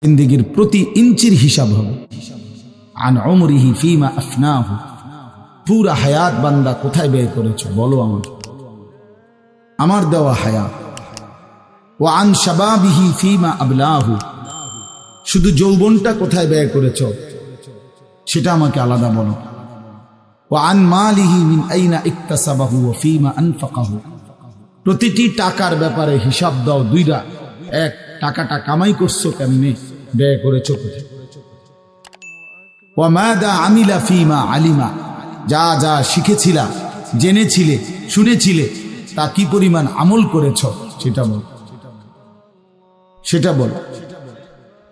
জিন্দেগির প্রতি ইঞ্চির হিসাব হবে। আন উমরিহি ফিমা আফনাহু, পুরা হায়াত বান্দা কোথায় ব্যয় করেছ বলো আমাকে, আমার দেওয়া হায়াত। ওয়া আন শাবাবিহি ফিমা আবলাহু, শুধু যৌবনটা কোথায় ব্যয় করেছ সেটা আমাকে আলাদা বলো। ওয়া আন মালিহি মিন আইনা ইকতাসাবাহু ওয়া ফিমা আনফাকাহু, প্রতিটি টাকার ব্যাপারে হিসাব দাও দুইটা। এক, টাকাটা কামাই করছো কেমনে, ব্যয় করেছো কোথায়। ওয়া মাদা আমিলা ফিমা আলিমা, যা যা শিখেছিলা, জেনেছিলে, শুনেছিলে, তা কি পরিমাণ আমল করেছ সেটা বল, সেটা বল।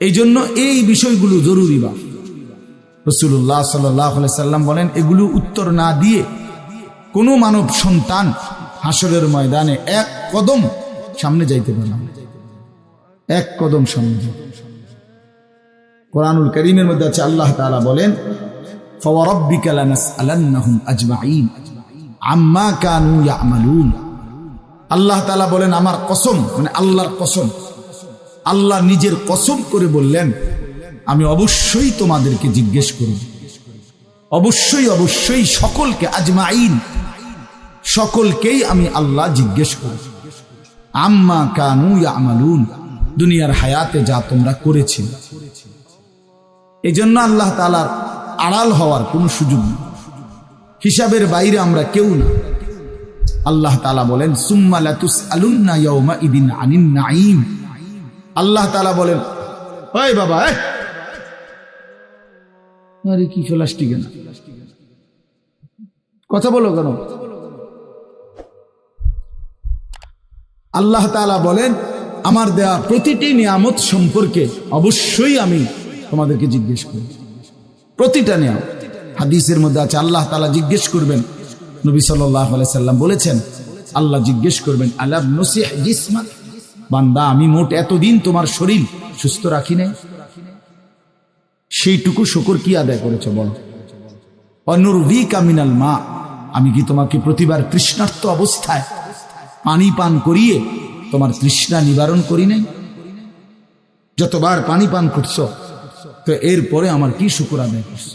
এই জন্য এই বিষয়গুলো জরুরি। বা রাসূলুল্লাহ সাল্লাল্লাহু আলাইহি সাল্লাম বলেন, এগুলো উত্তর না দিয়ে কোনো মানব সন্তান হাসরের ময়দানে এক কদম সামনে যাইতে পারে না, এক কদম সামনে। কোরআনুল কারীমের মধ্যে আছে, আল্লাহ তাআলা বলেন, ফাওয়ারাব্বিকা লানাসআলান্নাহুম আজমাইন আম্মা কানু ইয়ামালুন। আল্লাহ তাআলা বলেন, আমার কসম, মানে আল্লাহর কসম, আল্লাহ নিজের কসম করে বললেন, আমি অবশ্যই তোমাদেরকে জিজ্ঞেস করব, অবশ্যই অবশ্যই সকলকে, আজমাইন, সকলকেই আমি আল্লাহ জিজ্ঞেস করব, আম্মা কানু ইয়ামালুন, দুনিয়ার হায়াতে যা তোমরা করেছিলে। এই জন্য আল্লাহ তাআলার আড়াল হওয়ার কোনো সুযোগ নেই, হিসাবের বাইরে আমরা কেউ না। আল্লাহ তাআলা বলেন, সুম্মা লাতুসআলুন্না ইয়াওমা ইদিন আনিন নাঈম। আল্লাহ তাআলা বলেন, ওই বাবা, আরে কি প্লাস্টিক না, কথা বলো কেন? আল্লাহ তাআলা বলেন, আমার দেয়া প্রতিটি নিয়ামত সম্পর্কে অবশ্যই আমি তোমাদেরকে জিজ্ঞেস করি, প্রতিটা নিয়ামত। হাদিসের মধ্যে আছে, আল্লাহ তাআলা জিজ্ঞেস করবেন, নবী সাল্লাল্লাহু আলাইহি সাল্লাম বলেছেন, আল্লাহ জিজ্ঞেস করবেন, আলাম নসিহ জিসমাক, বান্দা আমি মোট এতদিন তোমার শরীর সুস্থ রাখি নাই, সেইটুকু শুকর কি আদায় করেছো বলো। অনুরবিকা মিনাল মা, আমি কি তোমাকে প্রতিবার তৃষ্ণার্ত অবস্থায় পানি পান করিয়ে তোমার তৃষ্ণা নিবারণ করি নাই? যতবার পানি পান করছো, তো এরপরে আমার কি শুকর আদায় করছো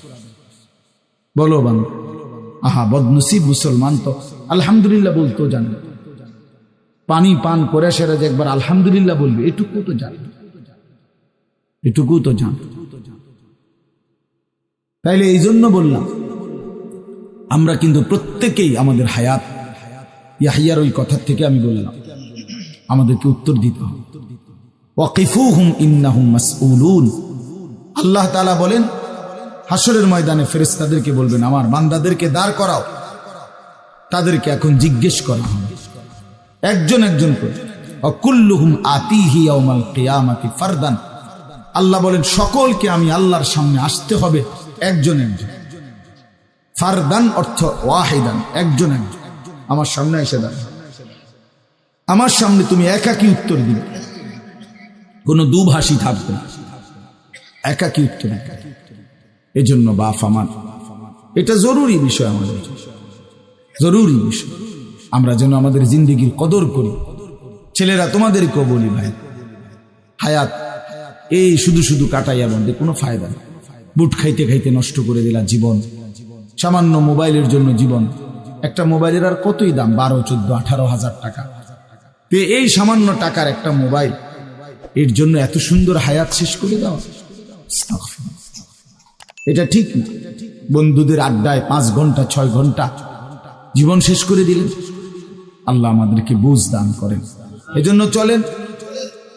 বলো বান্দা। আহা, বদনসিব মুসলমান তো আলহামদুলিল্লাহ বলতেও জানে, পানি পান করে সেরা যে একবার আলহামদুলিল্লাহ বলবে, এটুকু তো জানে, এটুকু তো জানে। তাইলে এই জন্য বললাম, আমরা কিন্তু প্রত্যেকেই আমাদের হায়াত, ইয়াহইয়ার ওই কথার থেকে আমি বললাম, আমাদেরকে উত্তর দিতে হবে। ওয়াকিফুহুম ইন্নাহুম মাসউলুন। আল্লাহ তাআলা বলেন, হাসরের ময়দানে ফেরেশতাদেরকে বলবেন, আমার বান্দাদেরকে দাঁড় করাও, তাদেরকে এখন জিজ্ঞেস করা হবে একজন একজন করে। ওয়াকুল্লুহুম আতিহি ইয়াউমাল কিয়ামাতি ফারদান। আল্লাহ বলেন, সকলকে আমি আল্লাহর সামনে আসতে হবে একজন একজন। ফারদান অর্থ ওয়াহিদান, একজন একজন আমার সামনে এসে দাঁড়াও, আমার সামনে তুমি একাকী উত্তর দিবে, কোনো দুভাষী থাকবে না, একাকী উত্তর। এই জন্য বাপ আমার, এটা জরুরি বিষয়, আমাদের জরুরি বিষয়, আমরা যেন আমাদের জিন্দেগির কদর করি। ছেলেরা তোমাদেরকেও বলি, ভাই, হায়াত এই শুধু শুধু কাটাইয়া বন্ধে কোনো ফায়দা নেই। বুট খাইতে খাইতে নষ্ট করে দিলা জীবন, সামান্য মোবাইলের জন্য জীবন। একটা মোবাইলের আর কতই দাম, 12, 14, 18,000 টাকা। এই সামান্য টাকার একটা মোবাইল, এর জন্য এত সুন্দর হায়াত শেষ করে দাও, এটা ঠিক না। বন্ধুদের আড্ডায় 5 ঘন্টা 6 ঘন্টা জীবন শেষ করে দিলেন। আল্লাহ আমাদেরকে বুঝ দান করেন। এজন্য চলেন,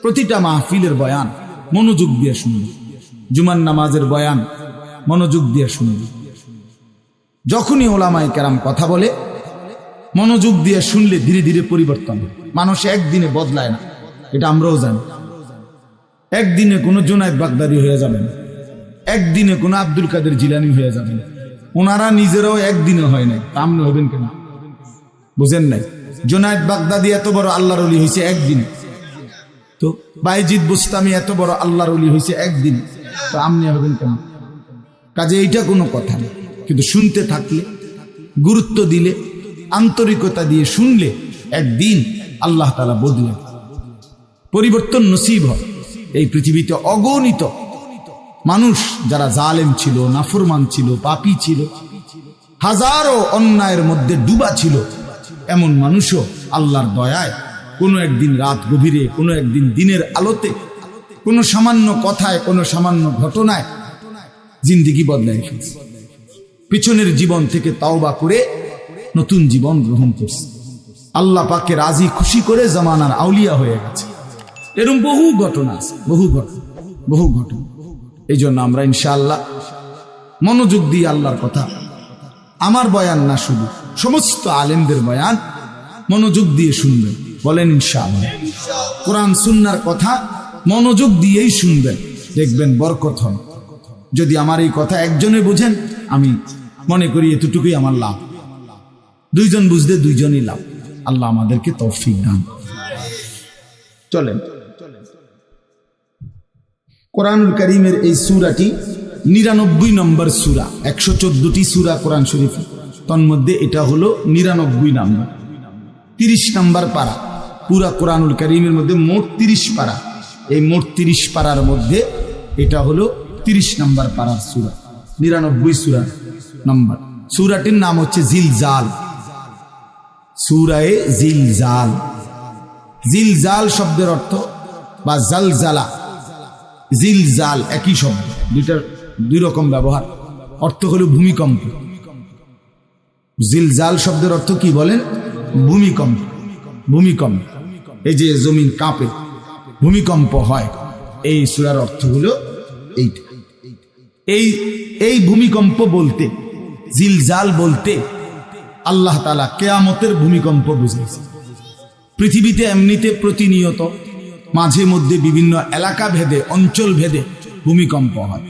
প্রতিটা মাহফিলের বয়ান মনোযোগ দিয়ে শুনবেন, জুমার নামাজের বয়ান মনোযোগ দিয়ে শুনবেন। যখনই ওলামায়ে কেরাম কথা বলে, মনোযোগ দিয়ে শুনলে ধীরে ধীরে পরিবর্তন হয়। মানুষ একদিনে বদলায় না, এটা আমরাও জানি। একদিনে কোনো জুনায়েদ বাগদাদি হয়ে যাবে না, একদিনে কোনো আব্দুল কাদের জিলানী হয়ে যাবে না। ওনারা নিজেরাও একদিনে হয় নাই, তা আপনি হবেন কেন? বুঝেন নাই? জুনায়েদ বাগদাদি এত বড় আল্লাহর ওলি হয়েছে একদিনে, তো বাইজিদ বুস্তামি এত বড় আল্লাহর ওলি হয়েছে একদিনে, তো আপনি হবেন কেন? কাজে এইটা কোনো কথা না। কিন্তু শুনতে থাকলে, গুরুত্ব দিলে, আন্তরিকতা দিয়ে শুনলে, একদিন আল্লাহ তাআলা বদলে পরিবর্তন নসিব হয়। এই পৃথিবীতে অগণিত মানুষ যারা জালেম ছিল, নাফরমান ছিল, পাপী ছিল, হাজারো অন্যায়ের মধ্যে ডুবা ছিল। এমন মানুষও আল্লাহর দয়ায় কোনো একদিন রাত গভীরে, কোনো একদিন দিনের আলোতে, কোনো সামান্য কথায়, কোনো সামান্য ঘটনায় জিন্দেগি বদলায় ফেলছে। পিছনের জীবন থেকে তাওবা করে নতুন জীবন গ্রহণ করছে। আল্লাহ পাককে রাজি খুশি করে জামানার আউলিয়া হয়ে গেছে। এরকম বহু ঘটনা আছে, বহু ঘটনা। এই জন্য আমরা ইনশাআল্লাহ মনোযোগ দিয়ে আল্লাহর কথা, আমার বয়ান না শুধু সমস্ত আলেমদের বয়ান মনোযোগ দিয়ে শুনবেন। বলেন ইনশাআল্লাহ। কোরআন সুন্নাহর কথা মনোযোগ দিয়েই শুনবেন, দেখবেন বরকত হবে। যদি আমার এই কথা একজনে বুঝেন, আমি মনে করি এতটুকুই আমার লাভ। দুইজন বুঝলে দুইজনই লাভ। আল্লাহ আমাদেরকে তৌফিক দান। চলেন, কোরআনুল কারীমের এই সূরাটি 99 নম্বর সূরা। 114টি সূরা কোরআন শরীফ, তন্মধ্যে এটা হলো 99 নম্বর। 30 নম্বর পারা। পুরা কোরআনুল কারীমের মধ্যে মোট 30 পারা। এই মোট 30 পারার মধ্যে এটা হলো 30 নম্বর পারার সূরা, 99 সূরা নম্বর। সূরাটির নাম হচ্ছে জিলজাল, সূরায়ে জিলজাল। জিলজাল শব্দের অর্থ বা জালজালা, জিলজাল একই শব্দ, দুই রকম ব্যবহার। অর্থ হলো ভূমিকম্প। জিলজাল শব্দের অর্থ কি বলেন? ভূমিকম্প। ভূমিকম্প, এই যে জমিন কাঁপে, ভূমিকম্প হয়, এই সূরার অর্থ হলো এইটা। এই ভূমিকম্প বলতে, জিলজাল বলতে আল্লাহ তাআলা কিয়ামতের ভূমিকম্প বুঝাইছে। পৃথিবীতে এমনিতে প্রতিনিয়ত মাঝে মধ্যে বিভিন্ন এলাকা ভেদে, অঞ্চল ভেদে ভূমিকম্প হয়।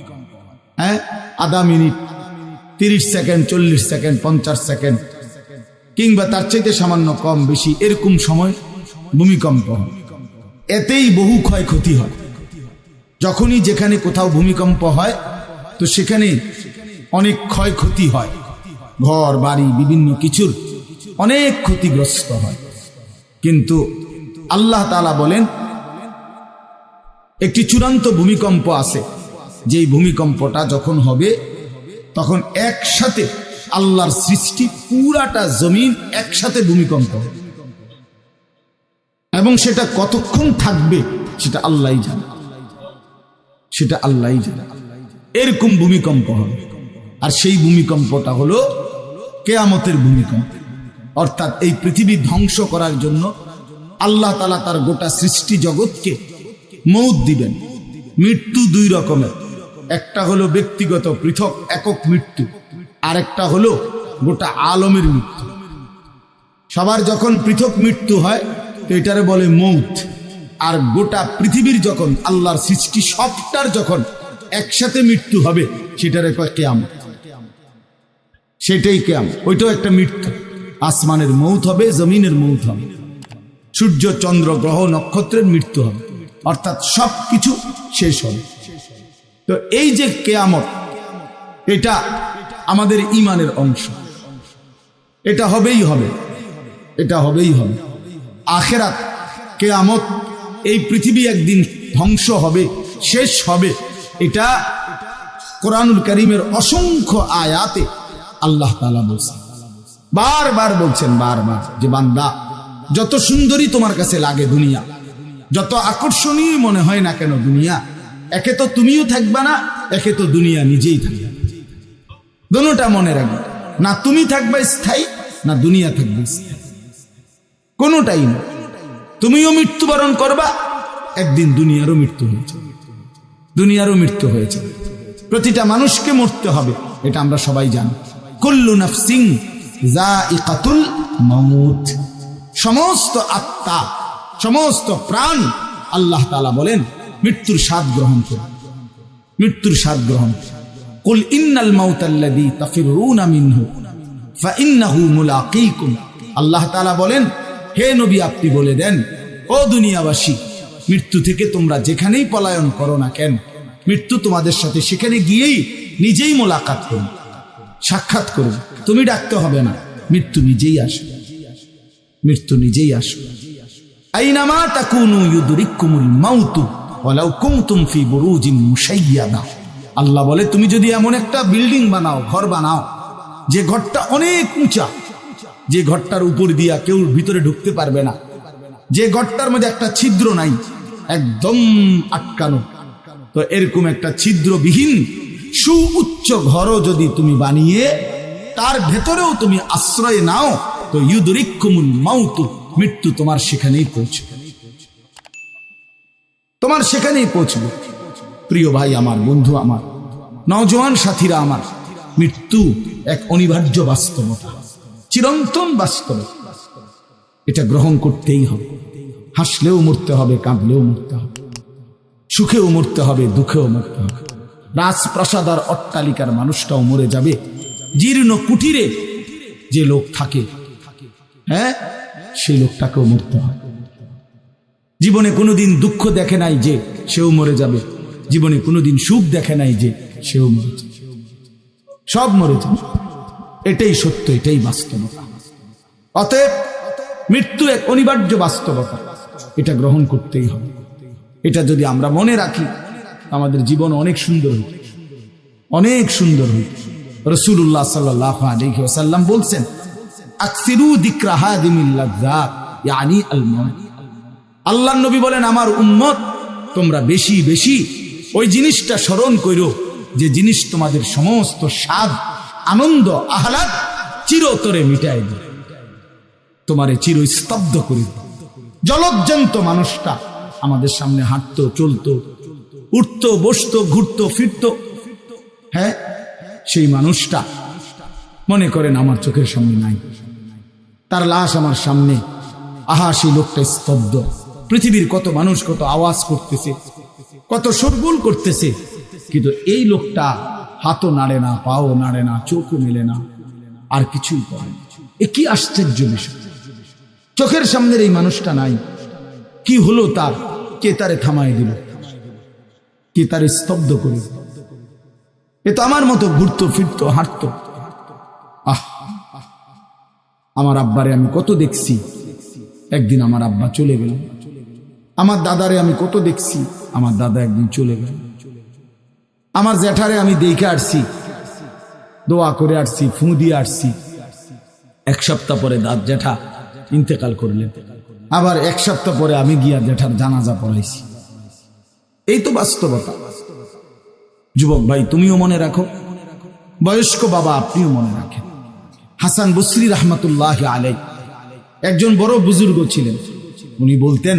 হ্যাঁ, আধা মিনিট, 30 সেকেন্ড, 40 সেকেন্ড, 50 সেকেন্ড, কিংবা তার চাইতে সামান্য কম বেশি এরকম সময় ভূমিকম্প হয়। এতেই বহু ক্ষয়ক্ষতি হয়। যখনই যেখানে কোথাও ভূমিকম্প হয়, তো সেখানে অনেক ক্ষয়ক্ষতি হয়, ঘর বাড়ি বিভিন্ন কিছুর অনেক ক্ষতিগ্রস্ত হয়। কিন্তু আল্লাহ তাআলা বলেন একটি চূড়ান্ত ভূমিকম্প আছে, যেই ভূমিকম্পটা যখন হবে তখন একসাথে আল্লাহর সৃষ্টি পুরাটা জমিন একসাথে ভূমিকম্প হবে, এবং সেটা কতক্ষণ থাকবে সেটা আল্লাহই জানে, সেটা আল্লাহই জানে। এরকম ভূমিকম্প হবে। আর সেই ভূমিকম্পটা হলো কিয়ামতের ভূমিকম্প। অর্থাৎ এই পৃথিবী ধ্বংস করার জন্য আল্লাহ তাআলা তার গোটা সৃষ্টি জগৎকে মৌত দিবেন। মৃত্যু দুই রকমের, একটা হলো ব্যক্তিগত পৃথক একক মৃত্যু, আর একটা হলো গোটা আলমের মৃত্যু। সবার যখন পৃথক মৃত্যু হয় তো এটারে বলে মৌত। আর গোটা পৃথিবীর যখন আল্লাহর সৃষ্টি সবটার যখন একসাথে মৃত্যু হবে সেটারে কয় কিয়ামত। সেটাই কিয়ামত, ওইটাও একটা মৃত্যু। আসমানের মৌত হবে, জমিনের মৌত হবে, সূর্য চন্দ্র গ্রহ নক্ষত্রের মৃত্যু হবে, অর্থাৎ সব কিছু শেষ হবে। তো এই যে কিয়ামত, এটা আমাদের ঈমানের অংশ, এটা হবেই হবে, এটা হবেই হবে। আখিরাত, কিয়ামত, এই পৃথিবী একদিন ধ্বংস হবে, শেষ হবে, এটা কোরআনুল কারীমের অসংখ্য আয়াতে আল্লাহ তাআলা বলছেন, বারবার বলছেন, বারবার, যে বান্দা যত সুন্দরী তোমার কাছে লাগে দুনিয়া, যত আকর্ষণীয় মনে হয় না কেন দুনিয়া, একে তো তুমিও থাকবা না, একে তো দুনিয়া নিজেই থাকবে। দুটোটা মনে রাখবে, না তুমি থাকবে স্থায়ী, না দুনিয়া থাকবে স্থায়ী, কোনোটাই না। তুমিও মৃত্যুবরণ করবা, একদিন দুনিয়ারও মৃত্যু হয়েছে, দুনিয়ারও মৃত্যু হয়েছে। প্রতিটা মানুষকে মরতে হবে, এটা আমরা সবাই জানি। কুল্লু নাফসিন যায়িকাতুল মাউত, সমস্ত আত্মা, সমস্ত প্রাণ, আল্লাহ তাআলা বলেন মৃত্যুর স্বাদ গ্রহণ করে, মৃত্যুর স্বাদ গ্রহণ। কুল ইন্নাল মাউতাল্লাযী তাফিরুনা মিনহু ফাইন্নাহু মুলাকীকুম। আল্লাহ তাআলা বলেন, হে নবী আপনি বলে দেন, ও দুনিয়াবাসী, মৃত্যু থেকে তোমরা যেখানেই পলায়ন করো না কেন, মৃত্যু তোমাদের সাথে সেখানে গিয়েই নিজেই মোলাকাত করবে, সাক্ষাৎ করবে। তুমি ডাকতে হবে না, মৃত্যু নিজেই আসবে, মৃত্যু নিজেই আসবে। আইনামা তাকুনু ইউদরিকুমুল মাউতু ওয়ালাউ কুনতুম ফি বুরুজিন মুশাইয়াদা। আল্লাহ বলে তুমি যদি এমন একটা বিল্ডিং বানাও, ঘর বানাও, যে ঘরটা অনেক উঁচা, যে ঘরটার উপর দিয়া কেউ ভিতরে ঢুকতে পারবে না, যে ঘরটার মধ্যে একটা ছিদ্র নাই, একদম আটকানো, তো এরকম একটা ছিদ্রবিহীন সুউচ্চ ঘরও যদি তুমি বানিয়ে তার ভেতরেও তুমি আশ্রয় নাও, তো ইউদরিকুমুল মাউত, মৃত্যু তোমার সেখানেই পৌঁছবে, তোমার সেখানেই পৌঁছবে। প্রিয় ভাই আমার, বন্ধু আমার, নওজোয়ান সাথীরা আমার, মৃত্যু এক অনিবার্য বাস্তবতা, চিরন্তন বাস্তবতা। এটা গ্রহণ করতেই হবে। হাসলেও মরতে হবে, কাঁদলেও মরতে হবে, সুখেও মরতে হবে, দুঃখেও মরতে হবে। রাজপ্রাসাদ আর অট্টালিকার মানুষটাও মরে যাবে, জীর্ণ কুটিরে যে লোক থাকে, হ্যাঁ, সেই লোকটাকেও মরতে হবে। জীবনে কোনোদিন দুঃখ দেখে নাই যে সেও মরে যাবে, জীবনে কোনোদিন সুখ দেখে নাই যে সেও মরে যাবে, সব মরে যাবে। এটাই সত্য, এটাই বাস্তবতা। অতএব মৃত্যু এক অনিবার্য বাস্তবতা, এটা গ্রহণ করতেই হবে। এটা যদি আমরা মনে রাখি, আমাদের জীবন অনেক সুন্দর হইবে, অনেক সুন্দর হইবে। রাসূলুল্লাহ সাল্লাল্লাহু আলাইহি ওয়াসাল্লাম বলছেন, আকসিরু যিকরা হাদিমিল লাযযাত, ইয়ানি আল মউত। আল্লাহর নবী বলেন, আমার উম্মত তোমরা বেশি বেশি ওই জিনিসটা স্মরণ করো যে জিনিস তোমাদের সমস্ত স্বাদ, আনন্দ, আহ্লাদ চিরতরে মিটাই দেবে, তোমারে চিরস্তব্ধ করে দেবে। জলজ্জান্ত মানুষটা আমাদের সামনে হাঁটতো, চলতো, উঠতো, বসতো, ঘুরতো, ফিরতো, হ্যাঁ, সেই মানুষটা মনে করেন আমার চোখের সামনে নাই, তার লাশ আমার সামনে, আহা সেই লোকটা স্তব্ধ। পৃথিবীর কত মানুষ কত আওয়াজ করতেছে, কত শোরগোল করতেছে, কিন্তু এই লোকটা হাতও নাড়ে না, পাও নাড়ে না, চোখও মেলে না, আর কিছুই করে না। এ কি আশ্চর্য বিষয়! চোখের সামনের এই মানুষটা নাই, কি হলো তার? কে তারে থামাই দিল? কে তারে স্তব্ধ করে? এ তো আমার মতো ঘুরতো, ফিরতো, হাঁটতো। আহ, আমার আব্বারে আমি কত দেখছি, একদিন আমার আব্বা চলে গেল। আমার দাদারে আমি কত দেখছি, আমার দাদা একদিন চলে গেল। আমার জ্যাঠারে আমি দেখে আসছি, দোয়া করে আসছি, ফুঁ দিয়ে আসছি। এক সপ্তাহ পরে দাদ জ্যাঠা ইন্তেকাল করলেন, আবার এক সপ্তাহ পরে আমি গিয়া জ্যাঠার জানাজা পড়াইছি। এই তো বাস্তবতা। যুবক ভাই, তুমিও মনে রাখো, বয়স্ক বাবা আপনিও মনে রাখেন। হাসান বসরি রহমতুল্লাহ আলাইহি একজন বড় বুজুর্গ ছিলেন। উনি বলতেন,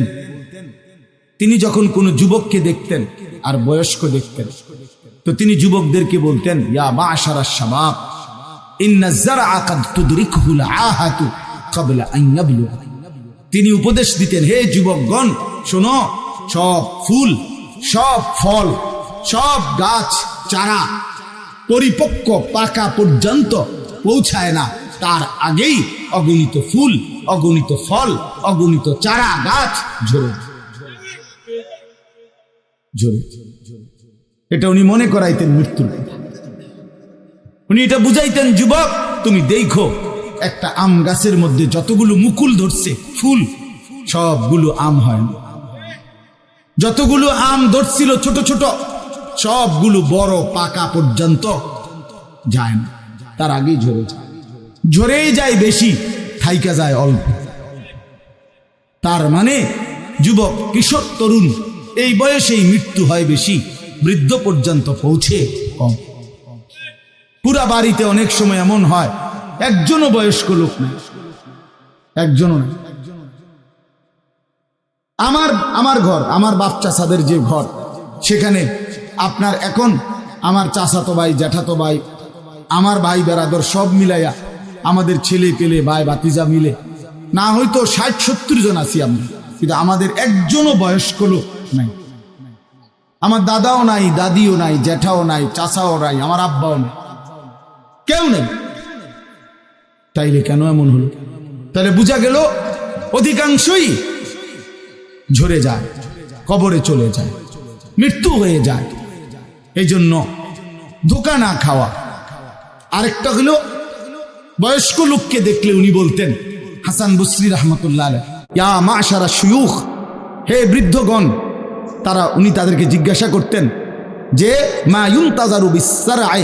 তিনি যখন কোনো যুবককে দেখতেন আর বয়স্ক দেখতেন, তো তিনি যুবকদেরকে বলতেন, ইয়া মা'শারাশ শাবাব, ইন্না যারআ কাদ তুদরিকুহুল আহাতু ক্বাবলা আন ইয়াবলুগ। তিনি উপদেশ দিতেন, হে যুবকগণ শোনো, সব ফুল, সব ফল, সব গাছ চারা পরিপক্ক পাকা পর্যন্ত পৌঁছায় না, তার আগেই অগণিত ফুল, অগণিত ফল, অগণিত চারা গাছ ঝরে ঝরে। এটা উনি মনে করাইতেন মৃত্যুর কথা। উনি এটা বুঝাইতেন, যুবক তুমি দেখো, একটা আম গাছের মধ্যে যতগুলো মুকুল ধরছে ফুল, সবগুলো আম হয় না। যতগুলো আম ধরছিল ছোট ছোট, সবগুলো বড় পাকা পর্যন্ত যায় না, তার আগেই ঝরে যায়। ঝরেই যায় বেশি, থাইকা যায় অল্প। তার মানে যুবক, কিশোর, তরুণ এই বয়সেই মৃত্যু হয় বেশি, বৃদ্ধ পর্যন্ত পৌঁছে কম। পুরা বাড়িতে অনেক সময় এমন হয় একজনও বয়স্ক লোক নেই, একজনও নেই। আমার ঘর, আমার বাপ চাচাদের যে ঘর, সেখানে আপনার এখন আমার চাচাতো ভাই, জ্যাঠাতো ভাই, আমার ভাই বেরাদর সব মিলাইয়া আমাদের ছেলে পেলে ভাই ভাতিজা মিলে না হয়তো 60-70 জন আছি আমরা, কিন্তু আমাদের একজনও বয়স্ক লোক নাই। আমার দাদাও নাই, দাদিও নাই, জ্যাঠাও নাই, চাচাও নাই, আমার আব্বাও নাই, কেউ নেই। তাইলে কেন এমন হলো? তাহলে বোঝা গেল অধিকাংশই ঝরে যায়, কবরে চলে যায়, মৃত্যু হয়ে যায়। এই জন্য ধোঁকা না খাওয়া। আরেকটা হলো, বয়স্ক লোককে দেখলে উনি বলতেন, হাসান বসরি রহমতুল্লাহ আলাইহি, ইয়া মা'শারা শুয়ুখ, হে বৃদ্ধগণ, উনি তাদেরকে জিজ্ঞাসা করতেন যে মা ইউনতাজারু বিসসারআই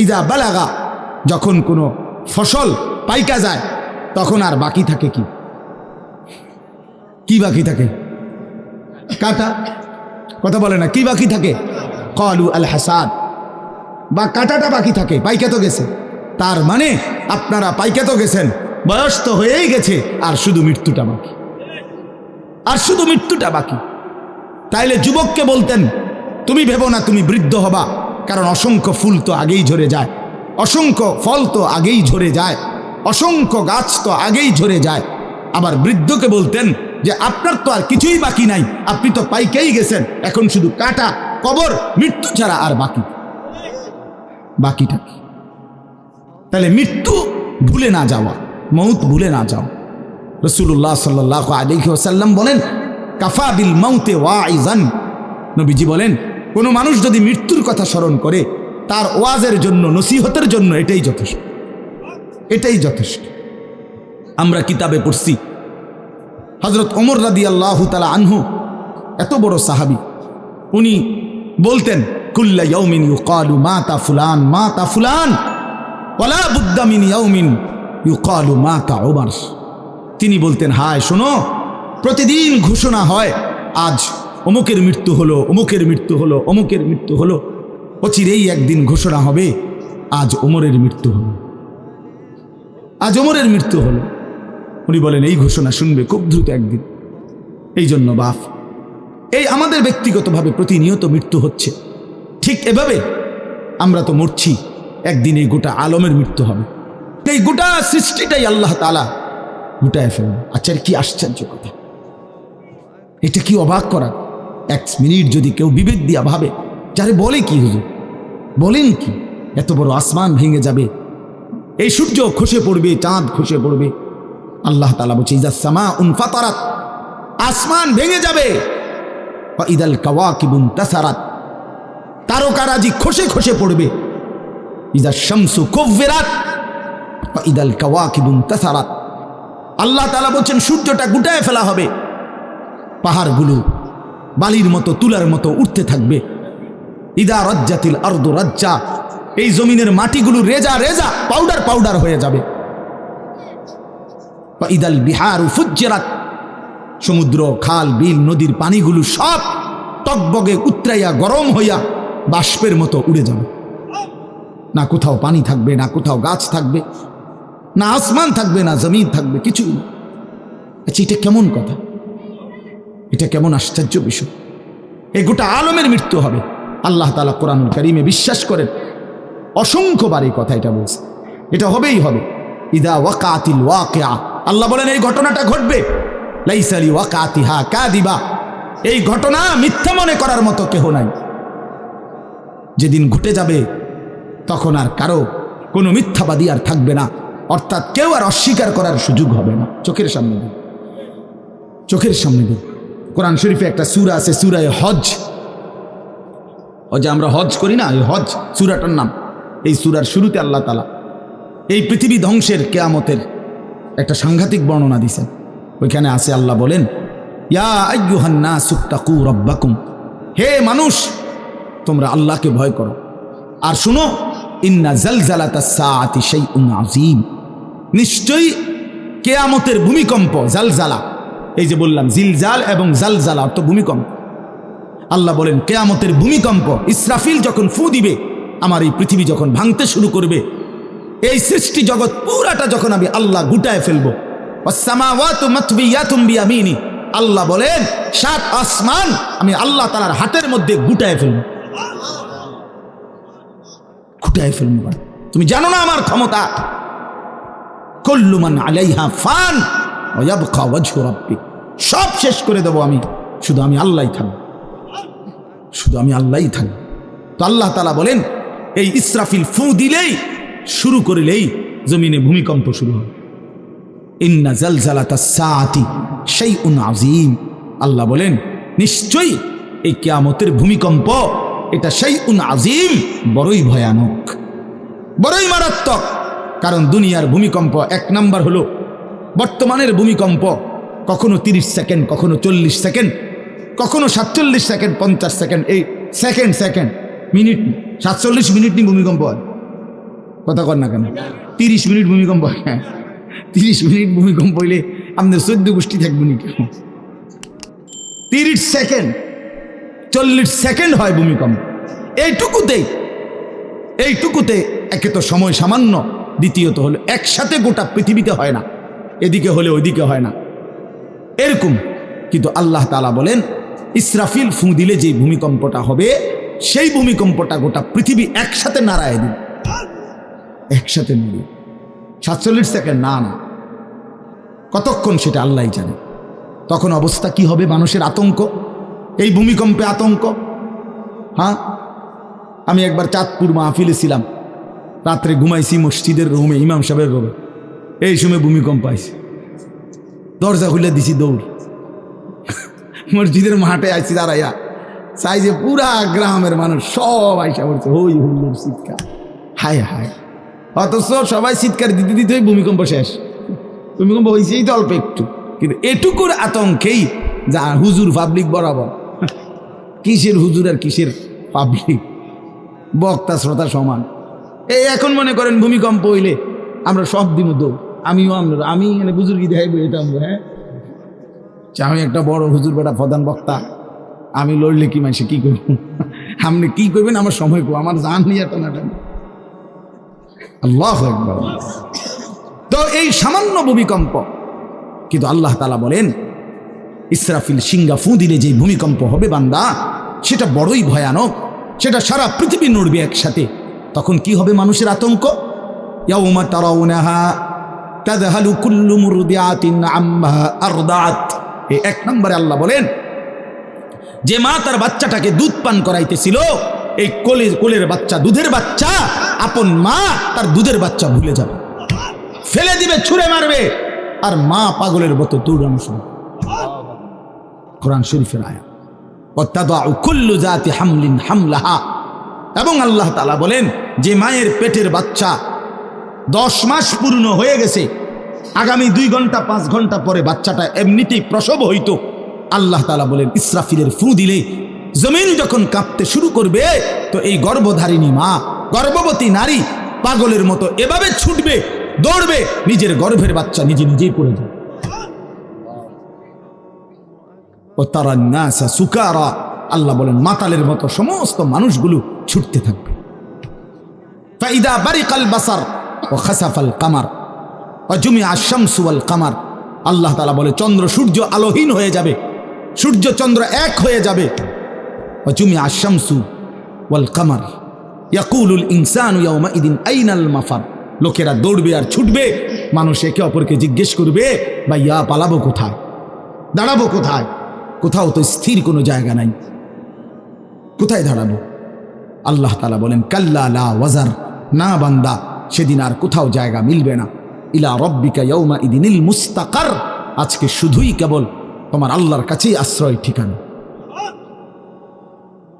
ইযা বালাগা, যখন কোনো ফসল পাইকা যায় তখন আর বাকি থাকে কি? কি বাকি থাকে? কাটা। কথা বলে না, কি বাকি থাকে? ক্বালু আল হাসাদ, বা কাটাটা বাকি থাকে, পাইকা তো গেছে। তার মানে আপনারা পাইকা তো গেছেন, বয়স তো হয়েই গেছে, আর শুধু মৃত্যুটা বাকি, আর শুধু মৃত্যুটা বাকি। তাইলে যুবককে বলতেন তুমি ভেবো না তুমি বৃদ্ধ হবা, কারণ অসংখ্য ফুল তো আগেই ঝরে যায়, অসংখ্য ফল তো আগেই ঝরে যায়, অসংখ্য গাছ তো আগেই ঝরে যায়। আবার বৃদ্ধকে বলতেন যে আপনার তো আর কিছুই বাকি নাই, আপনি তো পাইকেই গেছেন, এখন শুধু কাটা, কবর, মৃত্যু ছাড়া আর বাকিটা কি? তাহলে মৃত্যু ভুলে না যাওয়া, মউত ভুলে না যাও। রাসূলুল্লাহ সাল্লাল্লাহু আলাইহি ওয়াসাল্লাম বলেন কাফা বিল মাউতে ওয়াইজান, নবীজি বলেন কোনো মানুষ যদি মৃত্যুর কথা স্মরণ করে তার ওয়াজের জন্য, নসিহতের জন্য এটাই যথেষ্ট, এটাই যথেষ্ট। আমরা কিতাবে পড়ছি হযরত ওমর রাদিয়াল্লাহু তাআলা আনহু, এত বড় সাহাবী, উনি বলতেন কুল্লা ইয়াউমিন ইউকালু মাতা ফুলান মাতা ফুলান ওয়ালা বুদ্দা মিন ইয়াউমিন ইউকালু মাতা ওমর। তিনি বলতেন হায় শোনো, প্রতিদিন ঘোষণা হয় আজ অমুকের মৃত্যু হলো, অমুকের মৃত্যু হলো, অমুকের মৃত্যু হলো, অচিরেই একদিন ঘোষণা হবে আজ ওমরের মৃত্যু হলো, আজ ওমরের মৃত্যু হলো। উনি বলেন এই ঘোষণা শুনবে খুব দ্রুত একদিন। এই জন্য বাপ, এই আমাদের ব্যক্তিগতভাবে প্রতিনিয়ত মৃত্যু হচ্ছে, ঠিক এভাবে আমরা তো মরছি, একদিন এই গোটা আলমের মৃত্যু হবে, এই গোটা সৃষ্টিটাই আল্লাহ তাআলা গুটায় ফেলবে। আচ্ছা, কি আশ্চর্য কথা, এটা কি অবাক করা। এক মিনিট যদি কেউ বিবেক দিয়া ভাবে, যারে বলে কি হুজুর, বলেন কি, এত বড় আসমান ভেঙে যাবে, এই সূর্য খসে পড়বে, চাঁদ খসে পড়বে। আল্লাহ তাআলা বলছে ইযা সামাউন ফাতারাত, আসমান ভেঙে যাবে, ওয়া ইদাল কাওয়াকিবুন তাসারাত, তারকারাজি খসে খসে পড়বে, ইযা শামসু কুব্বিরাত ওয়া ইদাল কাওয়াকিবুন তাসারাত। আল্লাহ তাআলা বলছেন সূর্যটা গুটায় ফেলা হবে, পাহাড়গুলো বালির মতো, তুলার মতো উঠতে থাকবে। ইদা রাজ্জাতিল আরদু রাজ্জা, এই জমিনের মাটিগুলো রেজা রেজা, পাউডার পাউডার হয়ে যাবে। ইদাল বিহারু ফুজ্জিরাত, সমুদ্র, খাল, বিল, নদীর পানিগুলো সব টকবগে উতরাইয়া গরম হইয়া বাষ্পের মতো উড়ে যাবে। না কোথাও পানি থাকবে, না কোথাও গাছ থাকবে, না আসমান থাকবে, না জমিন থাকবে, কিছুই না। আচ্ছা, এটা কেমন কথা, এটা কেমন আশ্চর্য বিষয়। এই গোটা আলমের মৃত্যু হবে। আল্লাহ তাআলা কোরআনুল কারীমে বিশ্বাস করেন, অসংখ্যবার এই কথা এটা বলছে, এটা হবেই হবে। ইদা ওয়াকাতিল ওয়াকিআ, আল্লাহ বলেন এই ঘটনাটা ঘটবে। লাইসা লি ওয়াকাতিহা কাযিবা, এই ঘটনা মিথ্যা মনে করার মতো কেহ নাই। যেদিন ঘটে যাবে তখন আর কারো কোনো মিথ্যাবাদী আর থাকবে না, অর্থাৎ কেউ আর অস্বীকার করার সুযোগ হবে না। চোখের সামনে দিন, চোখের সামনে দিন। কোরআন শরীফে একটা সূরা আছে, সূরায়ে হজ। হজে আমরা হজ করি না, এই হজ সূরাটার নাম। এই সূরার শুরুতে আল্লাহ তাআলা এই পৃথিবী ধ্বংসের, কিয়ামতের একটা সাংঘাতিক বর্ণনা দিয়েছেন। ওইখানে আছে আল্লাহ বলেন ইয়া আইয়ুহান নাসুত্তাকু রাব্বাকুম, হে মানুষ তোমরা আল্লাহকে ভয় করো। আর শুনো, ইন্না জালজালাতাস সাআতি শাইউন আযীম, নিশ্চয়ই কিয়ামতের ভূমিকম্প, জালজালা, এই যে বললাম জিলজাল এবং জালজালা অর্থ ভূমিকম্প। আল্লাহ বলেন কিয়ামতের ভূমিকম্প, ইসরাফিল যখন ফু দিবে, আমার এই পৃথিবী যখন ভাঙতে শুরু করবে, এই সৃষ্টি জগৎ পুরাটা যখন আমি আল্লাহ গুটায় ফেলবো, ওয়াসসামাওয়াতু মাতবিয়াতুম বিয়ামিনি, আল্লাহ বলেন 7 আসমান আমি আল্লাহ তাআলার হাতের মধ্যে গুটায় ফেলবো, গুটায় ফেলবো। তুমি জানো না আমার ক্ষমতা। কুল্লু মান আলাইহা ফান ওয়া ইয়াবকা ওয়াজহু রাব্বিক, সব শেষ করে দেব আমি, শুধু আমি আল্লাহই থাকবো, শুধু আমি আল্লাহই থাকবো। তো আল্লাহ তাআলা বলেন এই ইসরাফিল ফু দিলেই, শুরু করিলেই জমিনে ভূমিকম্প শুরু হবে। ইন্না জালজালাতাস সাআতি শাইউন আযীম, আল্লাহ বলেন নিশ্চয়ই এই কিয়ামতের ভূমিকম্প এটা শাইউন আযীম, বড়ই ভয়ানক, বড়ই মারাত্মক। কারণ দুনিয়ার ভূমিকম্প এক নাম্বার হলো বর্তমানের ভূমিকম্প, কখনো 30 সেকেন্ড, কখনো 40 সেকেন্ড, কখনো 47 সেকেন্ড, 50 সেকেন্ড, এই সেকেন্ড মিনিট, 47 মিনিট নি ভূমিকম্প হয়। কথা কর না কেন? 30 মিনিট ভূমিকম্প হয়। হ্যাঁ, 30 মিনিট ভূমিকম্প হইলে আমাদের 14 গোষ্ঠী থাকবে নি কেন? 30 সেকেন্ড, 40 সেকেন্ড হয় ভূমিকম্প। এইটুকুতে একে তো সময় সামান্য, দ্বিতীয়ত হলো একসাথে গোটা পৃথিবীতে হয় না, এদিকে হলে ওইদিকে হয় না এরকম। কিন্তু আল্লাহ তাআলা বলেন ইসরাফিল ফু দিলে যে ভূমিকম্পটা হবে, সেই ভূমিকম্পটা গোটা পৃথিবী একসাথে নাড়ায় দিবে, একসাথে মিলিয়ে। 47 সেকেন্ড না, কতক্ষণ সেটা আল্লাহই জানে। তখন অবস্থা কি হবে? মানুষের আতঙ্ক, এই ভূমিকম্পে আতঙ্ক। হ্যাঁ, আমি একবার চাঁদপুর মাহফিলে ছিলাম, রাত্রে ঘুমাইছি মসজিদের রুমে, ইমাম সাহেবের রুমে। এই সময় ভূমিকম্প আইছে, দরজা খুলে দিছি দৌড়, মসজিদের মাঠে আইছি দাঁড়াইয়া, চাই যে পুরা গ্রামের মানুষ সব আইসা পড়ছে, হই হুল্লোর চিৎকার, হায় হায়। অথচ সবাই চিৎকার দিতে দিতে ভূমিকম্প শেষ। ভূমিকম্প হয়েছেই তো অল্প একটু, কিন্তু এটুকুর আতঙ্কেই যা হুজুর পাবলিক বরাবর। কিসের হুজুর আর কিসের পাবলিক, বক্তা শ্রোতা সমান। এই এখন মনে করেন ভূমিকম্প হইলে আমরা সব দিন দৌড়, আমি এখানে বুজুর্গি দেখাইব এটা আমরা। হ্যাঁ, আমি একটা বড় হুজুর বেটা প্রধান বক্তা, আমি লড়লে কি মানুষে কি করব? আপনি কি করবেন আমার সময় কো, আমার জান নিয়ে টানাটা। আল্লাহু আকবার। তো এই সামান্য ভূমিকম্প, কিন্তু আল্লাহ তাআলা বলেন ইসরাফিল সিংহা ফু দিলে যে ভূমিকম্প হবে বান্দা, সেটা বড়ই ভয়ানক, সেটা সারা পৃথিবী নড়বে একসাথে। তখন কি হবে মানুষের আতঙ্ক? ইয়াউমা তারাউনাহা তাযহালু কুল্লু মুরদিআতিন আম্মা আরদাত। এই 1 নম্বরে আল্লাহ বলেন যে মা তার বাচ্চাটাকে দুধ পান করাইতেছিল, এই কোলের বাচ্চা, দুধের বাচ্চা, আপন মা তার দুধের বাচ্চা ভুলে যাবে, ফেলে দিবে, ছুঁড়ে মারবে, আর মা পাগলের মতো দৌড়ানো শুরু। কোরআন শরীফের আয়াত। ওয়াতাদাউ কুল্লু যাতি হামলিন হামলাহা। এবং আল্লাহ তাআলা বলেন যে মায়ের পেটের বাচ্চা 10 মাস পূর্ণ হয়ে গেছে, আগামী 2 ঘন্টা 5 ঘন্টা পরে বাচ্চাটা এমনিতেই প্রসব হইতো। আল্লাহ তাআলা বলেন ইসরাফিলের ফু দিলে জমিন যখন কাঁপতে শুরু করবে, তো এই গর্ভধারিণী মা, গর্ভবতী নারী পাগলের মতো এভাবে ছুটবে, দৌড়বে, নিজের গর্ভের বাচ্চা নিজেই পড়ে যাবে। ও তারা নাসা সুকারা, আল্লাহ বলেন মাতালের মতো সমস্ত মানুষগুলো ছুটতে থাকবে। ফাইদা বারিকাল বাসার ওয়া খাসাফাল কামার ওয়া জুমিআ আশ-শামসু ওয়াল কামার। আল্লাহ তাআলা বলে চন্দ্র সূর্য আলোহীন হয়ে যাবে, সূর্য চন্দ্র এক হয়ে যাবে। ওয়া জুমিআ আশ-শামসু ওয়াল কামার ইয়াকুলুল ইনসানু ইয়াউমাইদিন আইনাল মাফার। লোকেরা দৌড়বে আর ছুটবে, মানুষ একে অপরকে জিজ্ঞেস করবে ভাইয়া পালাবো কোথায়, দাঁড়াবো কোথায়? কোথাও তো স্থির কোনো জায়গা নাই, কোথায় দাঁড়াবো? আল্লাহ তাআলা বলেন কাল্লা লা ওয়াজার, না বান্দা, সেদিন আর কোথাও জায়গা মিলবে না। ইলা রব্বিকা ইয়াউমাইদিনিল মুস্তাকার, আজকে শুধুই কেবল তোমার আল্লাহর কাছেই আশ্রয় ঠিকানা।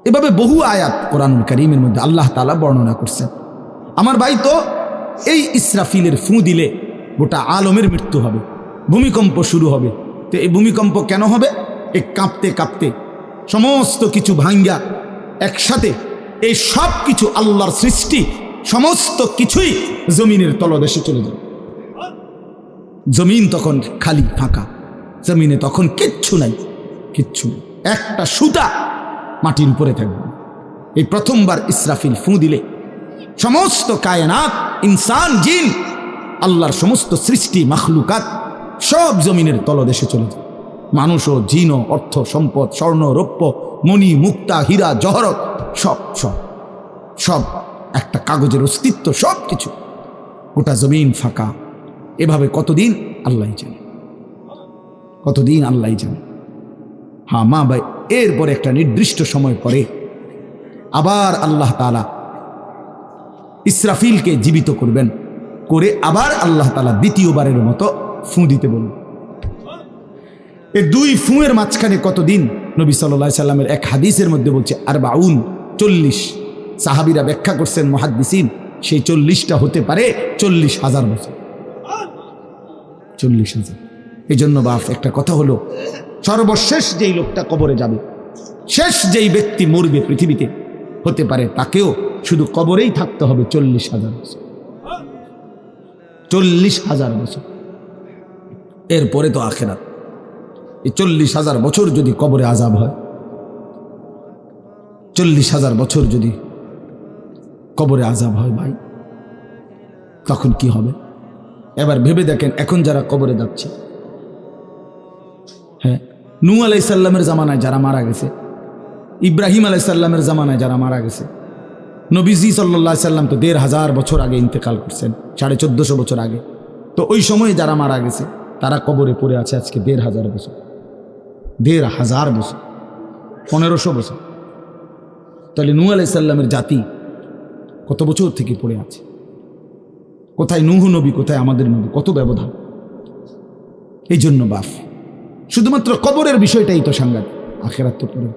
এভাবে বহু আয়াত কোরআনুল কারীমের মধ্যে আল্লাহ তাআলা বর্ণনা করছেন। আমার ভাই, তো এই ইসরাফিলের ফু দিলে গোটা আলমের মৃত্যু হবে, ভূমিকম্প শুরু হবে। তো এই ভূমিকম্প কেন হবে? এই কাঁপতে কাঁপতে সমস্ত কিছু ভাঙ্গা একসাথে, এই সব কিছু আল্লাহর সৃষ্টি, সমস্ত কিছুই জমিনের তলদেশে চলে যাবে। জমিন তখন খালি ফাঁকা, জমিনে তখন কিচ্ছু নাই, কিচ্ছু নেই, একটা সুতা মাটির উপরে থাকবে। এই প্রথমবার ইসরাফিল ফু দিলে সমস্ত কায়নাত, ইনসান, জিন, আল্লাহর সমস্ত সৃষ্টি, মাখলুকাত সব জমিনের তলদেশে চলে যায়। মানুষও, জিনও, অর্থ সম্পদ, স্বর্ণ রৌপ্য, মণি মুক্তা, হীরা জহরত, সব সব সব একটা কাগজের অস্তিত্ব, সব কিছু, গোটা জমিন ফাঁকা। এভাবে কতদিন আল্লাহই জানে, কতদিন আল্লাহই জানে। হ্যাঁ মা ভাই, এরপরে একটা নির্দিষ্ট সময় পরে আবার আল্লাহ তাআলা ইসরাফিলকে জীবিত করবেন, করে আবার আল্লাহ তাআলা দ্বিতীয়বারের মতো ফু দিতে বলবেন। এই 2 ফুঁয়ের মাঝখানে কতদিন? নবী সাল্লাল্লাহু আলাইহি সাল্লামের এক হাদিসের মধ্যে বলছে 40। সাহাবীরা ব্যাখ্যা করছেন, মুহাদ্দিসিন, সেই 40টা হতে পারে 40,000 বছর, 40,000। এই জন্য বাপ একটা কথা হলো, সর্বশেষ যেই লোকটা কবরে যাবে, শেষ যেই ব্যক্তি মরবে পৃথিবীতে হতে পারে, তাকেও শুধু কবরেই থাকতে হবে 40,000 বছর। 40,000 বছর, এরপরে তো আখিরাত। এই 40,000 বছর যদি কবরে আযাব হয়, 40,000 বছর যদি কবরে আযাব হয় ভাই, তখন কি হবে? এবার ভেবে দেখেন, এখন যারা কবরে যাচ্ছে, হ্যাঁ, নূহ আলাইহিস সালামের জামানায় যারা মারা গেছে, ইব্রাহিম আলাইহিস সালামের জামানায় যারা মারা গেছে, নবীজি সাল্লাল্লাহু আলাইহি সাল্লাম তো 1,500 বছর আগে ইন্তেকাল করছেন, 1450 বছর আগে। তো ওই সময়ে যারা মারা গেছে তারা কবরে পড়ে আছে আজকে 1,500 বছর, 1,500 বছর, 1500 বছর। তাহলে নূহ আলাইহিস সালামের জাতি কত বছর থেকে পড়ে আছে? কোথায় নূহ নবী, কোথায় আমাদের নবী? কত ব্যবধান! এই জন্য বাপ, শুধুমাত্র কবরের বিষয়টাই তো সাংঘাতিক, আখিরাত তো পরে।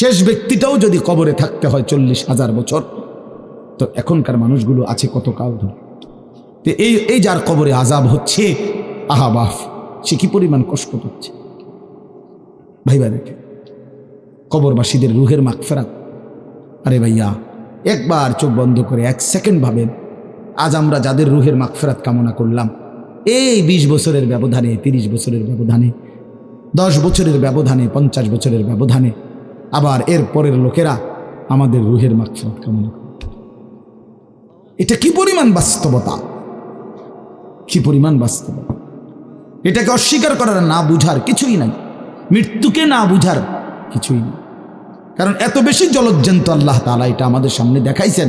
শেষ ব্যক্তিটাও যদি কবরে থাকতে হয় 40,000 বছর, তো এখনকার মানুষগুলো আছে কত কাল ধরে। তো এই যার কবরে আযাব হচ্ছে, আহা বাপ, সে কি পরিমাণ কষ্ট হচ্ছে ভাইবা দেখে। কবরবাসীদের রুহের মাগফিরাত, আরে ভাইয়া একবার চোখ বন্ধ করে 1 সেকেন্ড ভাবেন, আজ আমরা যাদের রুহের মাগফিরাত কামনা করলাম, এই 20 বছরের ব্যবধানে, 30 বছরের ব্যবধানে, 10 বছরের ব্যবধানে, 50 বছরের ব্যবধানে আবার এর পরের লোকেরা আমাদের রুহের মাগফিরাত কামনা করে। এটা কি পরিমাণ বাস্তবতা, কি পরিমাণ বাস্তবতা! এটাকে অস্বীকার করার, না বুঝার কিছুই নাই, মৃত্যুকে না বুঝার কিছুই নেই। কারণ এত বেশি জলজ্জান্ত আল্লাহ তাআলা এটা আমাদের সামনে দেখাইছেন,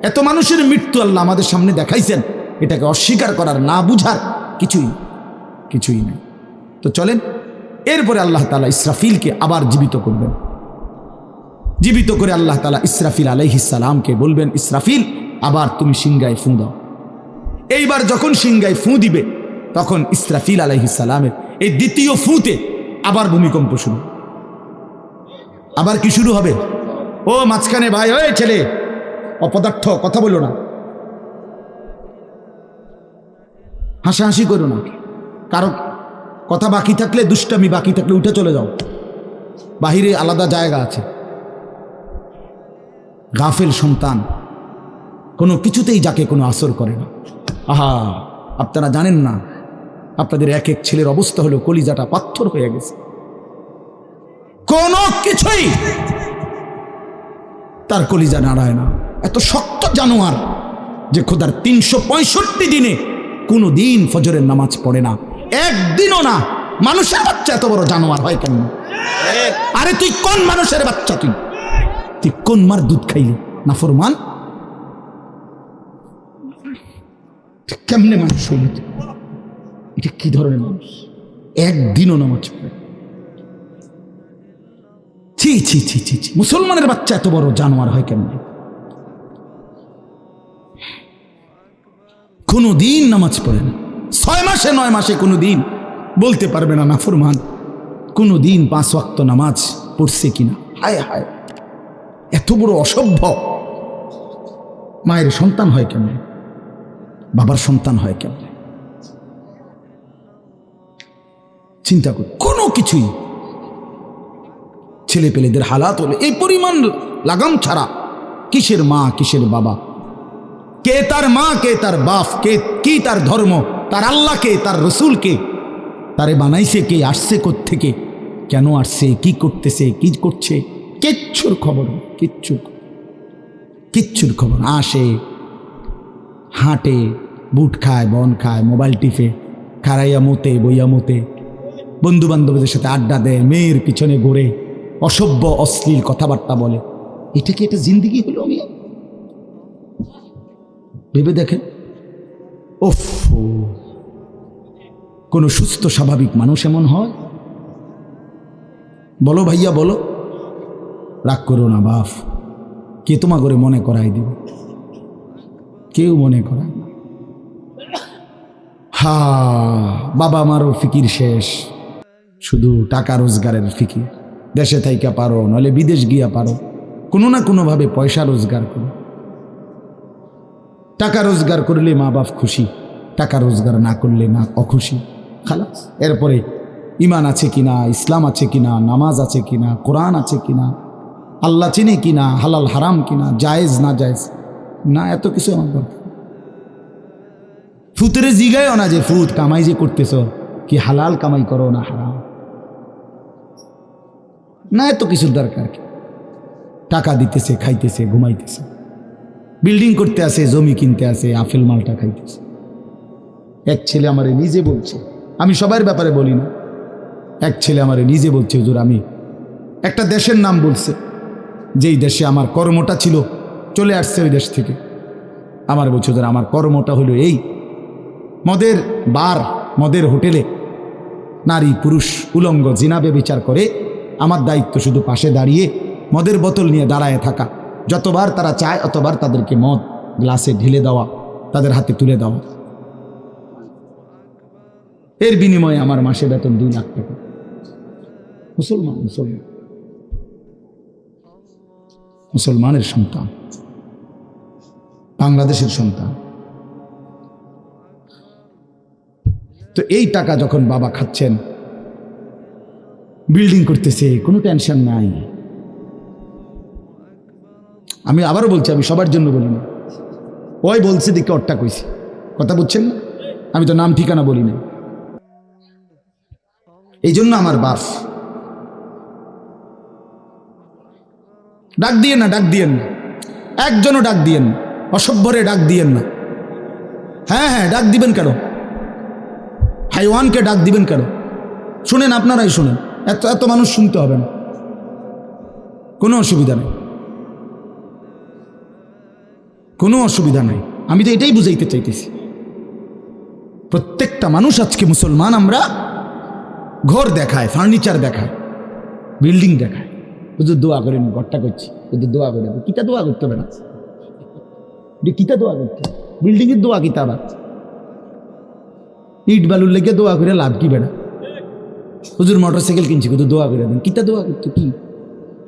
এত মানুষের মৃত্যু আল্লাহ আমাদের সামনে দেখাইছেন, এটাকে অস্বীকার করার, না বুঝার কিছুই নেই। তো চলেন, এরপরে আল্লাহ তাআলা ইসরাফিলকে আবার জীবিত করবেন। জীবিত করে আল্লাহ তাআলা ইসরাফিল আলাইহিস সালামকে বলবেন, ইসরাফিল আবার তুমি সিংহায় ফুঁ দাও। এইবার যখন সিংহায় ফুঁ দিবে, তখন ইসরাফিল আলাইহিস সালামের এই দ্বিতীয় ফুঁতে আবার ভূমিকম্প শুরু। আবার কি শুরু হবে? ও মাঝখানে ভাই, ওই ছেলে অপদার্থ, কথা বলো না, হাসাহাসি করো না, কারো কথা বাকি থাকলে, দুষ্টামি বাকি থাকলে উঠে চলে যাও, বাহিরে আলাদা জায়গা আছে। গাফেল সন্তান কোনো কিছুতেই যাকে কোনো আসর করে না। আহা, আপনারা জানেন না, আপনাদের এক এক ছেলের অবস্থা হলো কলিজাটা পাথর হয়ে গেছে, কোনো কিছুই তার কলিজা নাড়ায় না। এত শক্ত জানোয়ার যে খোদার 365 দিনে কোনো দিন ফজরের নামাজ পড়ে না, একদিনও না। মানুষের বাচ্চা এত বড় জানোয়ার হয় কেন? আরে তুই কোন মানুষের বাচ্চা? তুই কোন মার দুধ খাইলি? নাফরমান, কেমনে মানুষ হইল? এটা কি ধরনের মানুষ? একদিনও নামাজ পড়ে? ছি ছি ছি ছি ছি, মুসলমানের বাচ্চা এত বড় জানোয়ার হয় কেমনে? কোনো দিন নামাজ পড়ে না, 6 মাসে 9 মাসে কোনো দিন বলতে পারবে না নাফরমান কোনো দিন 5 ওয়াক্ত নামাজ পড়ছে কিনা। হায় হায়, এত বড় অসভ্য! মায়ের সন্তান হয় কেমনে? বাবার সন্তান হয় কেমনে? চিন্তা কর, কোনো কিছুই। ছেলে পেলেদের হালাত হলে এই পরিমাণ লাগাম ছাড়া, কিসের মা কিসের বাবা, কে তার মা কে তার বাপ, কে কি তার ধর্ম, তার আল্লাহকে, তার রসুলকে, তারে বানাইছে কে, আসছে কোত্থেকে, কেন আসছে, কি করতেছে, কি করছে, কিচ্ছুর খবর, কিচ্ছুর খবর। আসে, হাঁটে, বুট খায়, বন খায়, মোবাইল টিপে, খারাইয়া মতে, বইয়া মতে, বন্ধু বান্ধবদের সাথে আড্ডা দেয়, মেয়ের পিছনে ঘোরে, অসভ্য অশ্লীল কথাবার্তা বলে। এটা কি একটা জিন্দিগি হলো? আমি ভেবে দেখেন, ওফ, কোন সুস্থ স্বাভাবিক মানুষ এমন হয়? বলো ভাইয়া, বলো। রাগ করো না বাপ, কে তোমা করে মনে করাই দিবে? কেউ মনে করায় না। হা, বাবা মারও ফিকির শেষ, শুধু টাকা রোজগারের ফিকির। দেশে থাইকা পারো, নইলে বিদেশ গিয়া পারো, কোনো না কোনোভাবে পয়সা রোজগার করো। টাকা রোজগার করলে মা বাপ খুশি, টাকা রোজগার না করলে না অখুশি, খালাস। এরপরে ইমান আছে কিনা, ইসলাম আছে কিনা, নামাজ আছে কিনা, কোরআন আছে কিনা, আল্লাহ চিনে কিনা, হালাল হারাম কিনা, জায়েজ না জায়েজ না, এত কিছু আমার দরকার। ফুতের জিগায়ও না যে ফুত কামাই যে করতেছ কি হালাল কামাই করো না হারাম, না এত কিছুর দরকার কি। টাকা দিতেছে, খাইতেছে, ঘুমাইতেছে, বিল্ডিং করতে আসে, জমি কিনতে আসে, আফেল মালটা খাইতেছে। এক ছেলে আমারে নিজে বলছে, আমি সবার ব্যাপারে বলি না, এক ছেলে আমারে নিজে বলছে, হুজুর আমি একটা দেশের নাম বলছে, যেই দেশে আমার কর্মটা ছিল, চলে আসছে ওই দেশ থেকে। আমার বলছে, হুজুর আমার কর্মটা হলো এই মদের বার, মদের হোটেলে নারী পুরুষ উলঙ্গ জিনাবে বিচার করে, আমার দায়িত্ব শুধু পাশে দাঁড়িয়ে মদের বোতল নিয়ে দাঁড়ায় থাকা, যতবার তারা চায় অতবার তাদেরকে মদ গ্লাসে ঢেলে দেওয়া, তাদের হাতে তুলে দেওয়া। এর বিনিময়ে আমার মাসে বেতন 2 লাখ টাকা। মুসলমান, মুসলমান, মুসলমানের সন্তান, বাংলাদেশের সন্তান। তো এই টাকা যখন বাবা খাচ্ছেন, বিল্ডিং করতেছে, কোনো টেনশন নাই। আমি আবারও বলছি, আমি সবার জন্য বলি না, ওই বলছে দেখে ওরটা কইছি, কথা বুঝছেন না? আমি তো নাম ঠিকানা বলি না। এই জন্য আমার বাপ, ডাক দিয়েন না, ডাক দিয়েন না, একজনও ডাক দিয়েন না, অসভ্যরে ডাক দিয়েন না। হ্যাঁ হ্যাঁ, ডাক দিবেন কেন? হাইওয়ানকে ডাক দিবেন কেন? শুনেন, আপনারাই শুনেন, এত এত মানুষ শুনতে হবে না, কোনো অসুবিধা নেই, কোনো অসুবিধা নাই। আমি তো এটাই বুঝাইতে চাইতেছি, প্রত্যেকটা মানুষ আজকে মুসলমান, আমরা ঘর দেখায়, ফার্নিচার দেখায়, বিল্ডিং দেখায়, শুধু দোয়া করেন, ঘরটা করছি, শুধু দোয়া করে, কিতা দোয়া করতে হবে না, কিতা দোয়া করতে, বিল্ডিং এর দোয়া কিতা, আবার ইট বালুর লেগে দোয়া করে লাভ কি বেড়া? হুজুর মোটরসাইকেল কিনছি, শুধু দোয়া করে দেন, কিতা দোয়া করতে, কি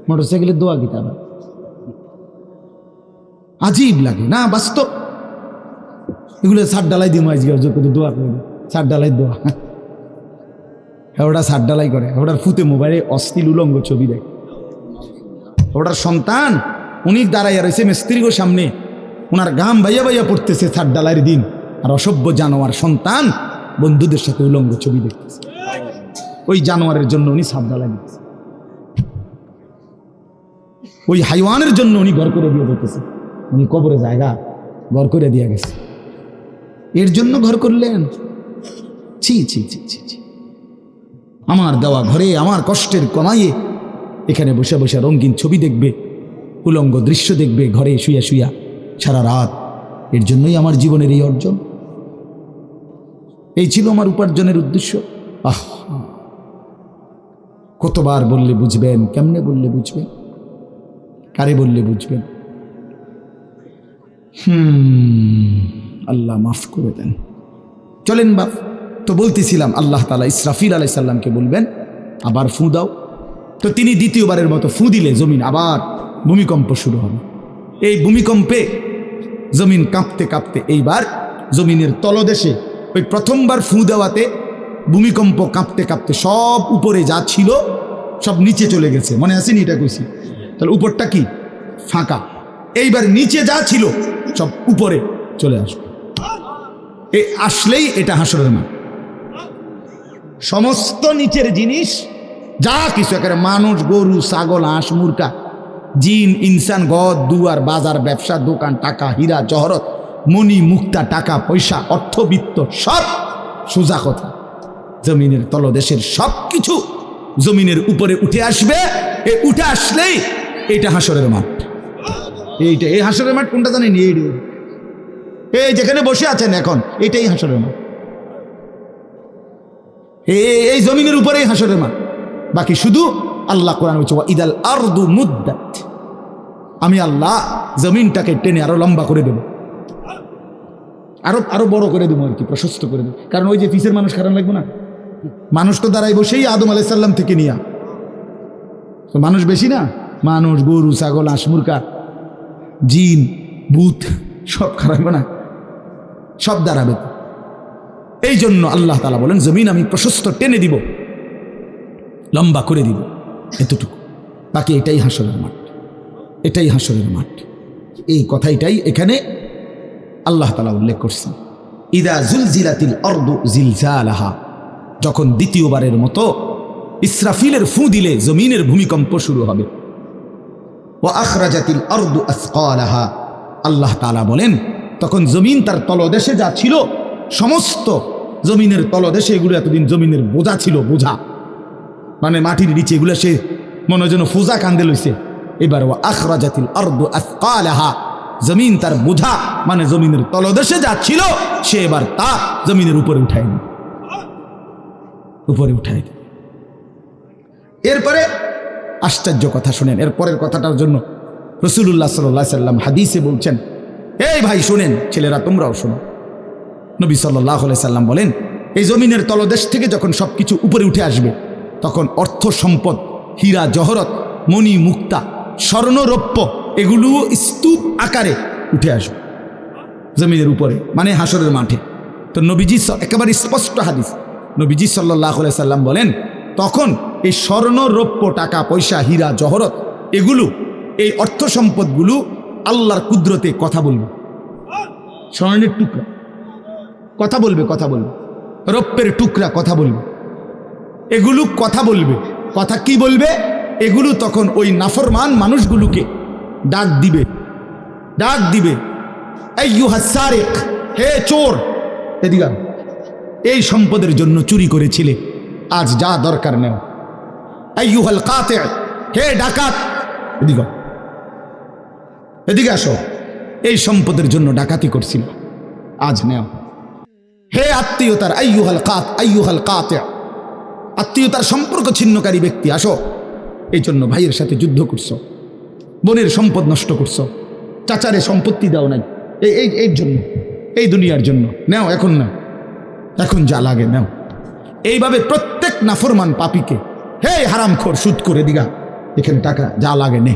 মোটরসাইকেলের দোয়া কিতা? আবার আজীব লাগে না? বাস্তব এগুলো ছাদ ডালাই দিয়ে মাঝ গিয়ে দোয়া করে দেয়, ছাদ ডালাই দোয়া, ওটা ছাদ ডালাই করে, ওটার ফুতে মোবাইলে অশ্লীল উলঙ্গ ছবি দেয়, ওটার সন্তান উনি দাঁড়াইয়া রয়েছে মিস্ত্রির সামনে, ওনার ঘাম ভাইয়া ভাইয়া পড়তেছে ছাদ ডালাইয়ের দিন, আর অসভ্য জানোয়ার সন্তান বন্ধুদের সাথে উলঙ্গ ছবি দেখতেছে। ওই জানোয়ারের জন্য উনি ছাদ ডালাই দিতেছে, ওই হাইওয়ানের জন্য উনি ঘর করে দিয়ে দিতেছে, উনি কবরে জায়গা ঘর করে দিয়ে গেছে, এর জন্য ঘর করলেন? ছি ছি ছি ছি ছি। আমার দেওয়া ঘরে আমার কষ্টের কমাইয়ে এখানে বসে বসে রঙিন ছবি দেখবে, উলঙ্গ দৃশ্য দেখবে ঘরে শুয়া শুয়া সারা রাত, এর জন্যই আমার জীবনের এই অর্জন, এই ছিল আমার উপার্জনের উদ্দেশ্য। আহ, কতবার বললে বুঝবেন, কেমনে বললে বুঝবেন, কারে বললে বুঝবেন? আল্লাহ মাফ করে দেন। চলেন বাপ, তো বলতেছিলাম আল্লাহ তাআলা ইসরাফিল আলাইহিস সালামকে বলবেন আবার ফু দাও, তো তিনি দ্বিতীয়বারের মতো ফু দিলে জমিন আবার ভূমিকম্প শুরু হবে। এই ভূমিকম্পে জমিন কাঁপতে কাঁপতে এইবার জমিনের তলদেশে ওই প্রথমবার ফু দেওয়াতে ভূমিকম্প কাঁপতে কাঁপতে সব উপরে যা ছিল সব নিচে চলে গেছে, মনে আসেনি? এটা কইছি, তাহলে উপরটা কি ফাঁকা, এইবার নিচে যা ছিল সব উপরে চলে আসবে। এই আসলেই এটা হাসরের মাঠ, সমস্ত নিচের জিনিস যা কিছু একেবারে মানুষ, গরু, ছাগল, হাঁস, মুরগা, জিন, ইনসান, গদ, দুয়ার, বাজার, ব্যবসা, দোকান, টাকা, হীরা জহরত, মণি, মুক্তা, টাকা পয়সা, অর্থবিত্ত, সব সোজা কথা জমিনের তলদেশের সব কিছু জমিনের উপরে উঠে আসবে। এ উঠে আসলেই এইটা হাসরের মাঠ। এইটা, এই হাসরের মাঠ কোনটা জানেন? এই যেখানে বসে আছেন এখন, এটাই হাসরের মাঠ। এই জমিনের উপরেই হাসরের মাঠ। বাকি শুধু আল্লাহ কোরআন বলছে ইদাল আরদু মুদ্দাত, আমি আল্লাহ জমিনটাকে টেনে আরো লম্বা করে দেব, আরো বড় করে দেবো আর কি, প্রশস্ত করে দেবো। কারণ ওই যে পিসের মানুষ কারণ লাগবে না, মানুষ তো দাঁড়াই বসেই আদম আলাইহিস সালাম থেকে নিয়া, তো মানুষ বেশি না, মানুষ, গরু, ছাগল, হাঁস, মুরগা, জিন, ভূত সব খারাপবে না, সব দাঁড়াবে। এই জন্য আল্লাহ তাআলা বলেন জমিন আমি প্রশস্ত টেনে দিব, লম্বা করে দিব এতটুকু, বাকি এটাই হাসরের মাঠ, এটাই হাসরের মাঠ। এই কথাটাই এখানে আল্লাহ তাআলা উল্লেখ করছেন, ইদা জুলজিলাতিল আরদু জিলজালাহা, যখন দ্বিতীয়বারের মতো ইসরাফিলের ফু দিলে জমিনের ভূমিকম্প শুরু হবে। ওয়া আখরাজাতিল আরদু আসকালাহা, আল্লাহ তাআলা বলেন তখন জমিন তার তলদেশে যা ছিল সমস্ত জমিনের তলদেশে, এগুলো এতদিন জমিনের বোঝা ছিল, বোঝা মানে মাটির নিচে, এগুলো সে মনে যেন ফোজা কান্দে লইছে। এবার ওয়া আখরাজাতিল আরদু আসকালাহা, জমিন তার বোঝা মানে জমিনের তলদেশে যা ছিল সে এবার তা জমিনের উপরে উঠায় নি, উপরে উঠায় নি। এরপরে আশ্চর্য কথা শুনেন, এরপরের কথাটার জন্য রাসূলুল্লাহ সাল্লাল্লাহু আলাইহি সাল্লাম হাদিসে বলছেন, এই ভাই শুনেন, ছেলেরা তোমরাও শোনো। নবী সাল্লাল্লাহু আলাইহি সাল্লাম বলেন, এই জমিনের তলদেশ থেকে যখন সবকিছু উপরে উঠে আসবে তখন অর্থ সম্পদ, হীরা জহরত, মণি মুক্তা, স্বর্ণ রৌপ্য এগুলো স্তূপ আকারে উঠে আসবে জমিনের উপরে, মানে হাসরের মাঠে। তো নবীজি একেবারে স্পষ্ট হাদিস, নবীজি সাল্লাল্লাহু আলাইহি সাল্লাম বলেন তখন এই স্বর্ণ রৌপ্য, টাকা পয়সা, হীরা জহরত এগুলো, এই অর্থ সম্পদগুলো আল্লাহর কুদরতে কথা বলবে। স্বর্ণের টুকরা কথা বলবে, কথা বলবে, রৌপ্যের টুকরা কথা বলবে, এগুলো কথা বলবে। কথা কি বলবে? এগুলো তখন ওই নাফরমান মানুষগুলোকে ডাক দিবে, ডাক দিবে, আইয়ুহাস সারিক, হে চোর, এদিকে আও। এই সম্পদের জন্য চুরি করেছিলে, আজ যা দরকার নেও। আইয়ুহাল কাতি, হে ডাকাত, এদিকে আও, এদিকে আসো, এই সম্পদের জন্য ডাকাতি করছিল, আজ নেও। হে আত্মীয়তার, আইয়ুহাল কাতি, আত্মীয়তার সম্পর্ক ছিন্নকারী ব্যক্তি, আসো, এই জন্য ভাইয়ের সাথে যুদ্ধ করছো, বোনের সম্পদ নষ্ট করছো, চাচারে সম্পত্তি দাও নাই, এই জন্য, এই দুনিয়ার জন্য নেও, এখন নাও, এখন যা লাগে নাও। এইভাবে প্রত্যেক নাফরমান পাপীকে, হে হারামখোর সুদ করে দিগা, এখানে টাকা যা লাগে নে,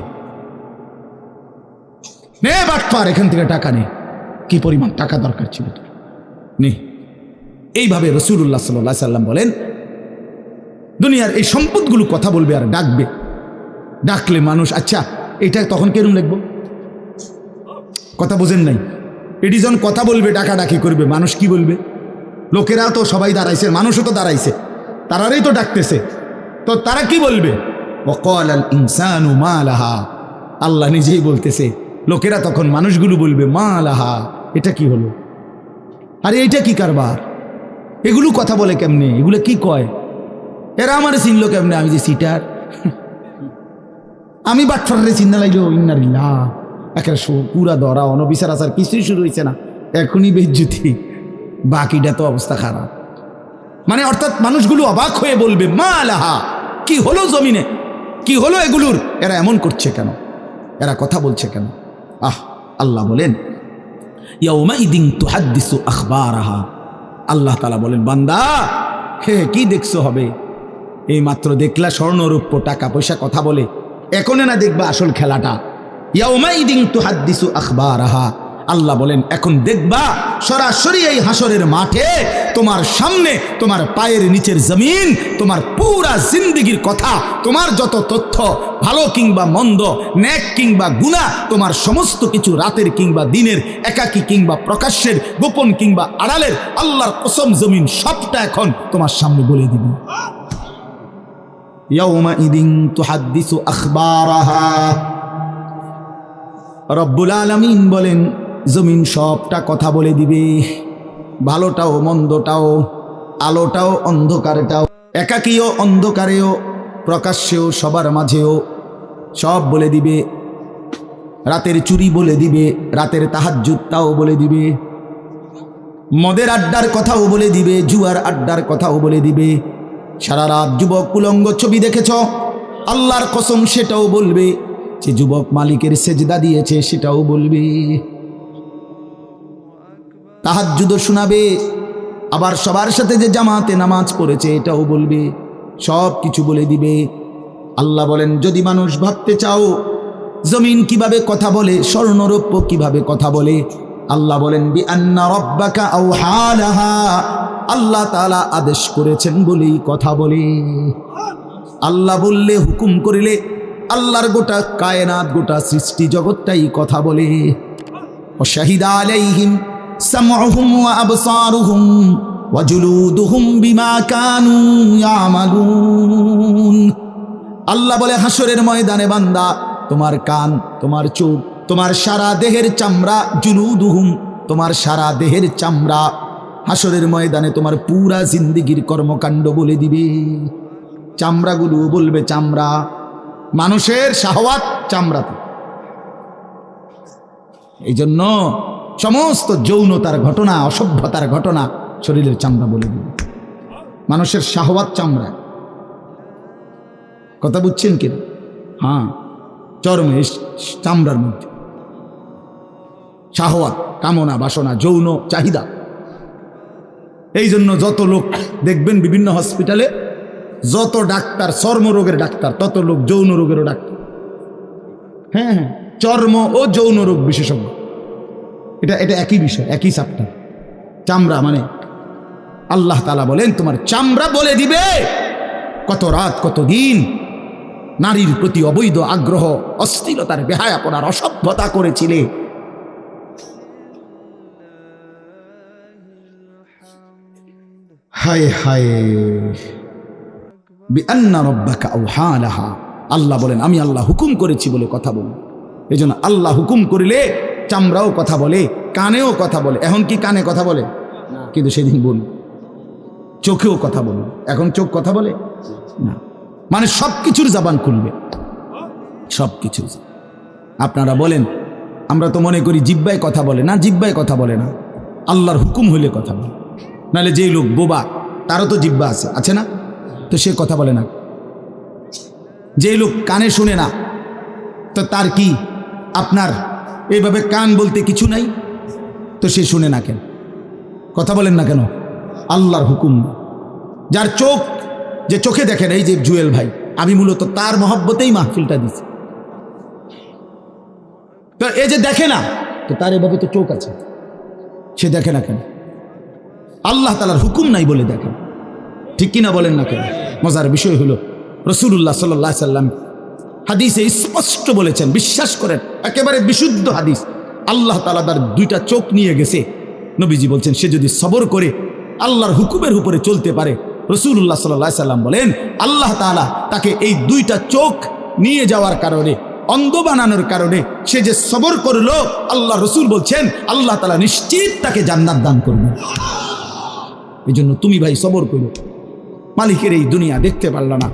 নে বাটপার, এখান থেকে টাকা নে, কি পরিমাণ টাকা দরকার ছিল তোর, নে। এইভাবে রাসূলুল্লাহ সাল্লাল্লাহু আলাইহি সাল্লাম বলেন দুনিয়ার এই সম্পদগুলো কথা বলবে আর ডাকবে। ডাকলে মানুষ, আচ্ছা এটা তখন কেরম লিখবো? কথা বোঝেন নাই? এটি যখন কথা বলবে, ডাকাডাকি করবে, মানুষ কি বলবে? লোকেরা তো সবাই দাঁড়াইছে, মানুষও তো দাঁড়াইছে, তারারই তো ডাকতেছে, তো তারা কি বলবে? ওয়াকালাল ইনসানু মা লাহা, আল্লাহ নিজেই বলতেছে, লোকেরা তখন মানুষগুলো বলবে মা লাহা, এটা কি হলো? আরে এটা কি কারবার? এগুলো কথা বলে কেমনে? এগুলো কি কয়? এরা আমার চিনলো কেমনে? আমি যে সিটার, আমি বাটফারে চিন্তা লাগলো, ইন্নারিল্লাহ, একের পুরা ধরা, অনবিচার আচার কিছুই শুরু হয়েছে না, এখনই বেজ্জুতি, বাকিটা তো অবস্থা খারাপ। মানে অর্থাৎ মানুষগুলো অবাক হয়ে বলবে মা লাহা, কি হলো জমিনে, কি হলো এগুলোর, এরা এমন করছে কেন, এরা কথা বলছে কেন? আল্লাহ বলেন ইয়াউমাইদিন তুহাদ্দিসু আখবারাহা, আল্লাহ তাআলা বলেন বান্দা, হে কি দেখছো হবে? এই মাত্র দেখলা স্বর্ণ রৌপ্য টাকা পয়সা কথা বলে, এখনে না দেখবা আসল খেলাটা। ইয়াউমাইদিন তুহাদ্দিসু আখবারাহা, আল্লাহ বলেন এখন দেখবা সরাসরি এই হাসরের মাঠে তোমার সামনে, তোমার পায়ের নিচের জমিন, তোমার পুরা জিন্দেগির কথা, তোমার যত তথ্য, ভালো কিংবা মন্দ, নেক কিংবা গুনাহ, তোমার সমস্ত কিছু, রাতের কিংবা দিনের, একাকী কিংবা প্রকাশ্যের, গোপন কিংবা আড়ালের, আল্লাহর কসম জমিন সবটা এখন তোমার সামনে বলে দিবে। ইয়াউমাইদিন তুহাদ্দিসু আখবারাহা, রব্বুল আলামিন বলেন জমিন সবটা কথা বলে দিবে, ভালোটাও মন্দটাও, আলোটাও অন্ধকারটাও, একাকীও অন্ধকারেও, প্রকাশ্যেও, সবার মাঝেও, সব বলে দিবে। রাতের চুরি বলে দিবে, রাতের তাহাজ্জুদটাও বলে দিবে, মদের আড্ডার কথাও বলে দিবে, জুয়ার আড্ডার কথাও বলে দিবে। সারা রাত যুবক উলঙ্গ ছবি দেখেছ, আল্লাহর কসম সেটাও বলবে। যে যুবক মালিকের সেজদা দিয়েছে সেটাও বলবে, তাহাজ্জুদও শোনাবে, আবার সবার সাথে যে জামাতে নামাজ পড়েছে এটাও বলবে, সব কিছু বলে দিবে। আল্লাহ বলেন যদি মানুষ ভাবতে চাও জমিন কিভাবে কথা বলে, স্বর্ণরৌপ্য কিভাবে কথা বলে, আল্লাহ বলেন বিআন্না রাব্বাকা আওহা লাহা, আল্লাহ তাআলা আদেশ করেছেন বলেই কথা বলে। আল্লাহ বললে, হুকুম করিলে আল্লাহর গোটা কায়নাত, গোটা সৃষ্টি জগৎটাই কথা বলে। শাহিদা আলাইহিম সামউহুম ওয়া আবসারুহুম ওয়া জুলুদুহুম বিমা কানু ইয়ামালুন। আল্লাহ বলে, হাসরের ময়দানে বান্দা, তোমার কান, তোমার চোখ, তোমার সারা দেহের চামড়া, জুলুদুহুম, তোমার সারা দেহের চামড়া হাসরের ময়দানে তোমার পুরা জিন্দেগির কর্মকাণ্ড বলে দিবে। চামড়াগুলো বলবে, চামড়া, মানুষের শাহওয়াত চামড়াতে। এই জন্য সমস্ত যৌনতার ঘটনা, অসভ্যতার ঘটনা শরীরের চামড়া বলে দিবে। মানুষের শাহওয়াত চামড়া। কথা বুঝছেন কিনা? হ্যাঁ, চর্মে, চামড়ার মধ্যে শাহওয়াত, কামনা, বাসনা, যৌন চাহিদা। এই জন্য যত লোক দেখবেন বিভিন্ন হসপিটালে, যত ডাক্তার চর্মরোগের ডাক্তার, তত লোক যৌন রোগেরও ডাক্তার। হ্যাঁ হ্যাঁ, চর্ম ও যৌন রোগ বিশেষজ্ঞ, এটা একই বিষয়, একই চ্যাপ্টার। চামড়া মানে আল্লাহ তাআলা বলেন, তোমার চামড়া বলে দিবে কত রাত, কত দিন নারীর প্রতি অবৈধ আগ্রহ, অশ্লীলতার বেহায়াপনার অসভ্যতা করেছিলে। হায় হায়, বিআন্না রাব্বাকা আওহা লাহা। আল্লাহ বলেন, আমি আল্লাহ হুকুম করেছি বলে কথা বলুন। এই জন্য আল্লাহ হুকুম করিলে চামড়াও কথা বলে, কানেও কথা বলে। এখন কি কানে কথা বলে? কিন্তু সেদিন বল, চোখেও কথা বলুন। এখন চোখ কথা বলে না, মানে সব কিছুর জবান খুলবে, সব কিছু। আপনারা বলেন, আমরা তো মনে করি জিহ্বায় কথা বলে না, জিহ্বায় কথা বলে না, আল্লাহর হুকুম হইলে কথা বলে। নাহলে যেই লোক বোবা, তারও তো জিহ্বা আছে না, তো সে কথা বলে না। যেই লোক কানে শুনে না, তো তার কি আপনার এইভাবে কান বলতে কিছু নাই, তো সে শুনে না কেন, কথা বলেন না কেন? আল্লাহর হুকুম। যার চোখ, যে চোখে দেখেন, এই যে জুয়েল ভাই, আমি মূলত তার মহব্বতেই মাহফিলটা দিছি। তো এই যে দেখে না, তো তার এভাবে তো চোখ আছে, সে দেখে না কেন? আল্লাহ তাআলার হুকুম নাই বলে দেখেন, ঠিক কিনা বলেন না কেন? মজার বিষয় হলো, রাসূলুল্লাহ সাল্লাল্লাহু আলাইহি সাল্লাম হাদিসে স্পষ্ট বলেছেন, বিশ্বাস করেন, একেবারে বিশুদ্ধ হাদিস, আল্লাহ তাআলা তার দুইটা চোখ নিয়ে গেছে। নবীজি বলছেন, সে যদি সবর করে আল্লাহর হুকুমের উপরে চলতে পারে, রাসূলুল্লাহ সাল্লাল্লাহু আলাইহি সাল্লাম বলেন, আল্লাহ তাআলা তাকে এই দুইটা চোখ নিয়ে যাওয়ার কারণে, অন্ধ বানানোর কারণে সে যে সবর করলো, আল্লাহ রাসূল বলছেন আল্লাহ তাআলা নিশ্চিত তাকে জান্নাত দান করবেন। এই জন্য তুমি ভাই সবর করো। মালিকের এই দুনিয়া দেখতে পারলা না,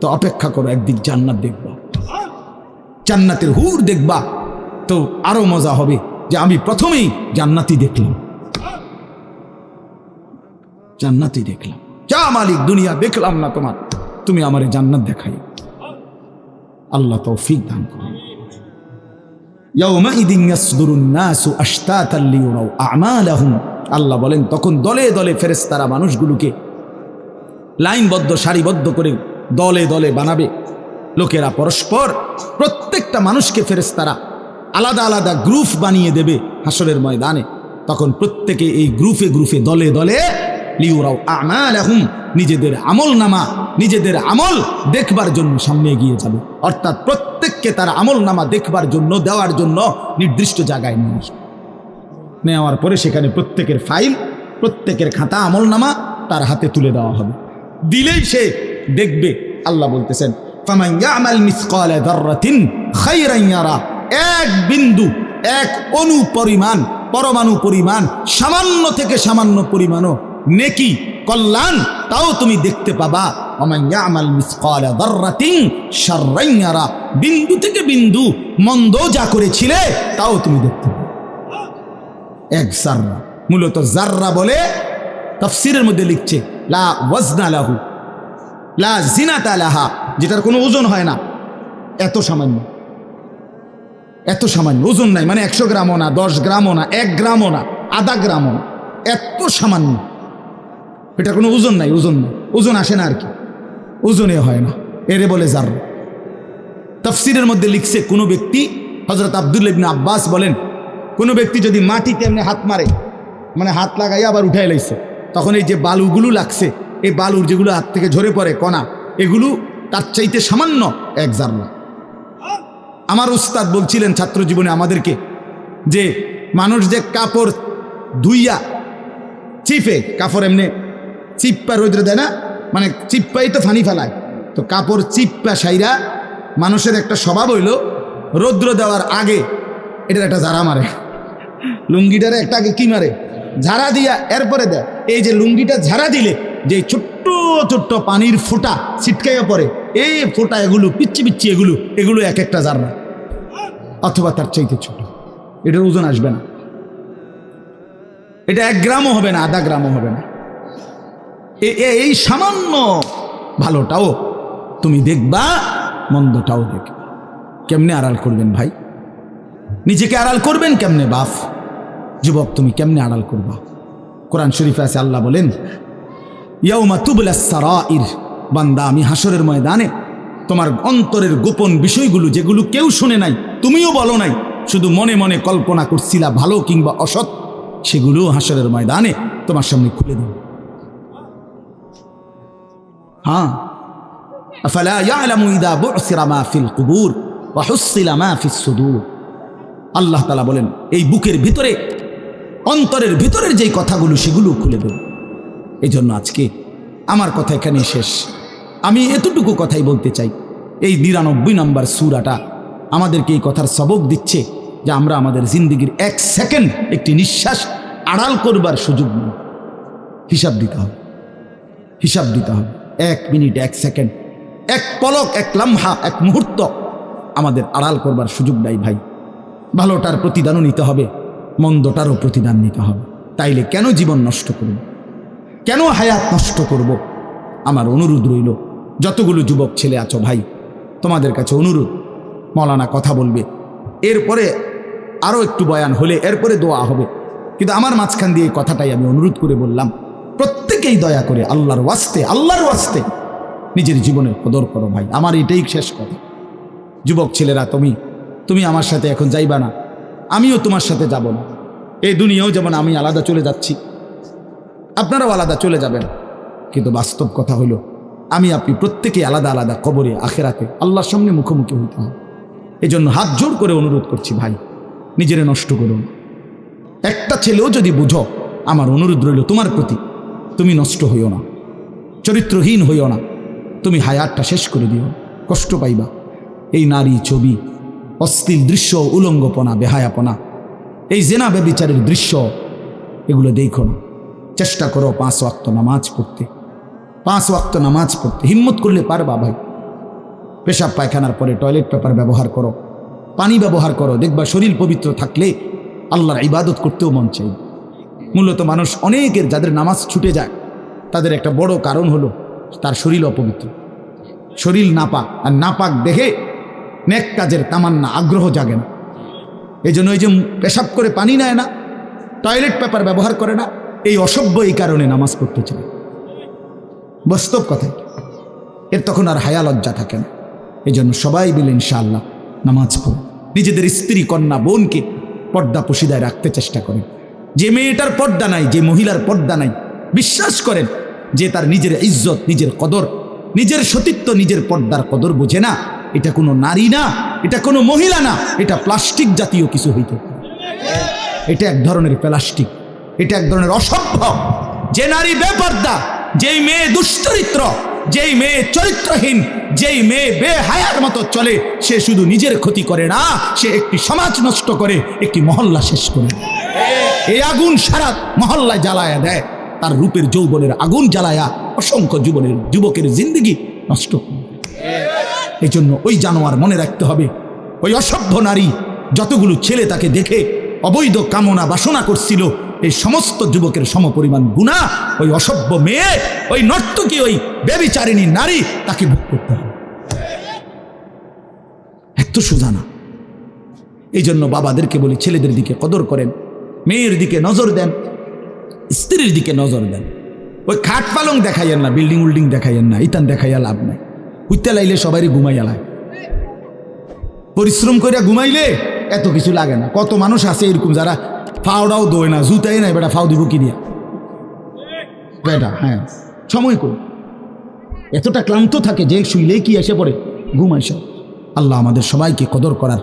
তো অপেক্ষা করো, একদিন জান্নাত দেখবা, জান্নাতের হুর দেখবা, তো আরো মজা হবে যে আমি প্রথমেই জান্নাতি দেখলাম, জান্নাতি দেখলাম। যা মালিক, দুনিয়া দেখলাম না তোমার, তুমি আমারে জান্নাত দেখাই। আল্লাহ তৌফিক দান করুন। ইয়াউমাইদিন ইয়াসদুরুন নাসু আশতাতান লিয়ুরাউ আমালাহুম। আল্লাহ বলেন, তখন দলে দলে ফেরেশতারা মানুষগুলোকে লাইনবদ্ধ, সারিবদ্ধ করে দলে দলে বানাবে। লোকেরা পরস্পর, প্রত্যেকটা মানুষকে ফেরেশতারা আলাদা আলাদা গ্রুপ বানিয়ে দেবে হাসরের ময়দানে। তখন প্রত্যেকে এই গ্রুপে গ্রুপে, দলে দলে, লিয়ুরাউ আমালাহুম, নিজেদের আমল নামা, নিজেদের আমল দেখবার জন্য সামনে এগিয়ে যাবে। অর্থাৎ প্রত্যেককে তার আমল নামা দেখবার জন্য, দেওয়ার জন্য নির্দিষ্ট জায়গায় নিয়ে আসবে। নেওয়ার পরে সেখানে প্রত্যেকের ফাইল, প্রত্যেকের খাতা, আমল নামা তার হাতে তুলে দেওয়া হবে। দিলেই সে দেখবে। আল্লাহ বলতেছেন, ফামান ইয়ামাল মিসকালা যাররাতিন খায়রান ইয়ারা। এক বিন্দু, এক অণু পরিমাণ, পরমাণু পরিমাণ, সামান্য থেকে সামান্য পরিমাণও নেকি, কল্যাণ, তাও তুমি দেখতে পাবা। ওমান ইয়ামাল মিসকালা যাররাতিন শাররান ইয়ারা। বিন্দু থেকে বিন্দু মন্দ যা করেছিলে, তাও তুমি দেখতে পাবে। এক জাররা, মূলত জাররা বলে তাফসীরের মধ্যে লিখছে লা ওয়াজনা লাহু, লা জিনাতা লাহা, যেটার কোনো ওজন হয় না, এত সামান্য, এত সামান্য, ওজন নাই, মানে 100 গ্রামও না, 10 গ্রামও না, 1 গ্রামও না, আধা গ্রামও না, এত সামান্য। এটা কোনো ওজন নাই, ওজন নাই, ওজন আসে না আর কি, ওজনে হয় না, এরে বলে জাররা। তাফসীরের মধ্যে লিখছে, কোনো ব্যক্তি, হযরত আব্দুল্লাহ ইবনে আব্বাস বলেন, কোনো ব্যক্তি যদি মাটিতে এমনি হাত মারে, মানে হাত লাগাই আবার উঠাই লাইছে, তখন এই যে বালুগুলো লাগছে, এই বালুর যেগুলো হাত থেকে ঝরে পড়ে কণা, এগুলো তার চাইতে সামান্য এক জাররা। আমার উস্তাদ বলছিলেন ছাত্র জীবনে আমাদেরকে যে মানুষ যে কাপড় ধুইয়া চিপে, কাপড় এমনি চিপ্পা রোদ্রে দেয় না, মানে চিপ্পাই তো ফানি ফেলায়, তো কাপড় চিপ্পা সাইরা মানুষের একটা স্বভাব হইল রৌদ্র দেওয়ার আগে এটার একটা ঝাড়া মারে, লুঙ্গিটারে একটা আগে কি মারে, ঝাড়া দিয়া এরপরে দেয়। এই যে লুঙ্গিটা ঝাড়া দিলে যে ছোট্ট ছোট্ট পানির ফোঁটা ছিটকাইয়া পড়ে, এই ফোঁটা এগুলো পিচ্ছি পিচ্ছি এগুলো এক একটা জাররা অথবা তার চাইতে ছোট। এটার ওজন আসবে না, এটা 1 গ্রামও হবে না, আধা গ্রামও হবে না। এই সামান্য ভালোটাও তুমি দেখবা, মন্দটাও দেখবা। কেমনে আড়াল করবেন ভাই? নিজেকে আড়াল করবেন কেমনে বাপ? যুবক তুমি কেমনে আড়াল করবা? কোরআন শরীফে আছে, আল্লাহ বলেন ইয়াউমা তুবলাস সারাইর, বান্দা আমি হাসরের ময়দানে তোমার অন্তরের গোপন বিষয়গুলো, যেগুলো কেউ শুনে নাই, তুমিও বলো নাই, শুধু মনে মনে কল্পনা করছিলা ভালো কিংবা অসৎ, সেগুলো হাসরের ময়দানে তোমার সামনে খুলে দেব। হ্যাঁ, আফালা ইয়ালামু ইযা বু'সিরা মা ফিল কুবুর ওয়া হুসিলা মা ফিস সুদূর। আল্লাহ তাআলা বলেন এই বুকের ভিতরে, অন্তরের ভিতরের যেই কথাগুলো সেগুলো খুলে দেব। এই জন্য আজকে আমার কথা এখানে শেষ। আমি এতটুকু কথাই বলতে চাই, এই 99 নম্বর সূরাটা আমাদেরকে এই কথার সবক দিচ্ছে যে আমরা আমাদের জিন্দেগির 1 সেকেন্ড, একটি নিঃশ্বাস আড়াল করবার সুযোগ নেই। হিসাব দিতে হবে, হিসাব দিতে হবে। 1 মিনিট, 1 সেকেন্ড, 1 পলক, 1 লম্হা, 1 মুহূর্ত আমাদের আড়াল করবার সুযোগ নাই ভাই। ভালোটার প্রতিদানও নিতে হবে, মন্দটারও প্রতিদান নিতে হবে। তাইলে কেন জীবন নষ্ট করব? কেন হায়াত নষ্ট করব? আমার অনুরোধ রইল, যতগুলো যুবক ছেলে আছো ভাই, তোমাদের কাছে অনুরোধ, মৌলানা কথা বলবে, এরপরে আরও একটু বয়ান হলে এরপরে দোয়া হবে, কিন্তু আমার মাঝখান দিয়ে এই কথাটাই আমি অনুরোধ করে বললাম, প্রত্যেকেই দয়া করে আল্লাহর ওয়াস্তে নিজের জীবনের কদর করো ভাই। আমার এটাই শেষ কথা। যুবক ছেলেরা, তুমি আমার সাথে এখন যাইবা না, আমিও তোমার সাথে যাব না। এই দুনিয়াও যেমন আমি আলাদা চলে যাচ্ছি, আপনারাও আলাদা চলে যাবেন, কিন্তু বাস্তব কথা হলো আমি আপনি প্রত্যেকেই আলাদা আলাদা কবরে, আখেরাতে আল্লাহর সামনে মুখোমুখি হইতে হবে। এই জন্য হাত জোর করে অনুরোধ করছি ভাই, নিজেরে নষ্ট করুন। একটা ছেলেও যদি বুঝো, আমার অনুরোধ রইল তোমার প্রতি, তুমি নষ্ট হইও না, চরিত্রহীন হইও না, তুমি হায়াতটা শেষ করে দিও, কষ্ট পাইবা। এই নারী ছবি, অশ্লীল দৃশ্য, উলঙ্গপনা, বেহায়াপনা, এই জেনা ব্যভিচারের দৃশ্য, এগুলো দেখো না। চেষ্টা করো 5 ওয়াক্ত নামাজ পড়তে, 5 ওয়াক্ত নামাজ পড়তে হিম্মত করলে পারবা ভাই। পেশাব পায়খানার পরে টয়লেট পেপার ব্যবহার করো, পানি ব্যবহার করো, দেখবা শরীর পবিত্র থাকলে আল্লাহর ইবাদত করতেও মন চাই। মূলত মানুষ অনেকের যাদের নামাজ ছুটে যায়, তাদের একটা বড় কারণ হলো তার শরীর অপবিত্র, শরীর নাপাক, আর নাপাক দেখে নেক কাজের তামান্না, আগ্রহ জাগে না। এই জন্য এই যে পেশাব করে পানি নেয় না, টয়লেট পেপার ব্যবহার করে না, এই অসভ্য এই কারণে নামাজ পড়তে চায়। বাস্তব কথাই, এর তখন আর হায়া লজ্জা থাকে না। এই জন্য সবাই মিলে ইনশাআল্লাহ নামাজ পড়ে নিজেদের স্ত্রী, কন্যা, বোনকে পর্দা পশিদায় রাখতে চেষ্টা করেন। যে মেয়েটার পর্দা নাই, যে মহিলার পর্দা নাই, বিশ্বাস করেন যে তার নিজের ইজ্জত, নিজের কদর, নিজের সতীত্ব, নিজের পর্দার কদর বোঝে না। এটা কোনো নারী না, এটা কোনো মহিলা না, এটা প্লাস্টিক জাতীয় কিছু হইতে পারে। এটা এক ধরনের প্লাস্টিক, এটা এক ধরনের অসভ্য। যে নারী বেপর্দা, যেই মেয়ে দুশ্চরিত্র, যেই মেয়ে চরিত্রহীন, যেই মেয়ে বেহায়ার মতো চলে, সে শুধু নিজের ক্ষতি করে না, সে একটি সমাজ নষ্ট করে, একটি মহল্লা শেষ করে। এই আগুন সারা মহল্লায় জ্বালায়া দেয়, তার রূপের যৌবনের আগুন জ্বালায়া অসংখ্য যুবকের জিন্দেগি নষ্ট করে। এই জন্য ওই জানোয়ার মনে রাখতে হবে, ওই অসভ্য নারী, যতগুলো ছেলে তাকে দেখে অবৈধ কামনা বাসনা করছিল, এই সমস্ত যুবকের সমপরিমাণ গুনাহ ওই অসভ্য মেয়ে, ওই নর্তকী, ওই ব্যভিচারিণী নারী, তাকে ভোগ করতে হবে। এত সোজা না। এই জন্য বাবাদেরকে বলি, ছেলেদের দিকে কদর করেন, মেয়ের দিকে নজর দেন, স্ত্রীর দিকে নজর দেন। ওই খাট পালং দেখাইয়েন না, বিল্ডিং উল্ডিং দেখাইয়েন না, ইতান দেখাইয়া লাভ নাই। উঠতে লাইলে সবারই ঘুমাইয়া লাগে, পরিশ্রম করে ঘুমাইলে এত কিছু লাগে না। কত মানুষ আছে এরকম যারা ফাওড়াও দোয় না, জুতাই নাই, বেটা ফাও দিব কি দিয়া বেটা। হ্যাঁ, সময় কর, এতটা ক্লান্ত থাকে যে শুইলেই কি এসে পড়ে ঘুম আসে। আল্লাহ আমাদের সবাইকে কদর করার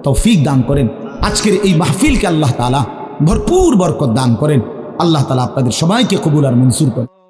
তৌফিক দান করেন। আজকের এই মাহফিলকে আল্লাহ তাআলা ভরপুর বরকত দান করেন। আল্লাহ তাআলা আপনাদের সবাইকে কবুল আর মনসুর করেন।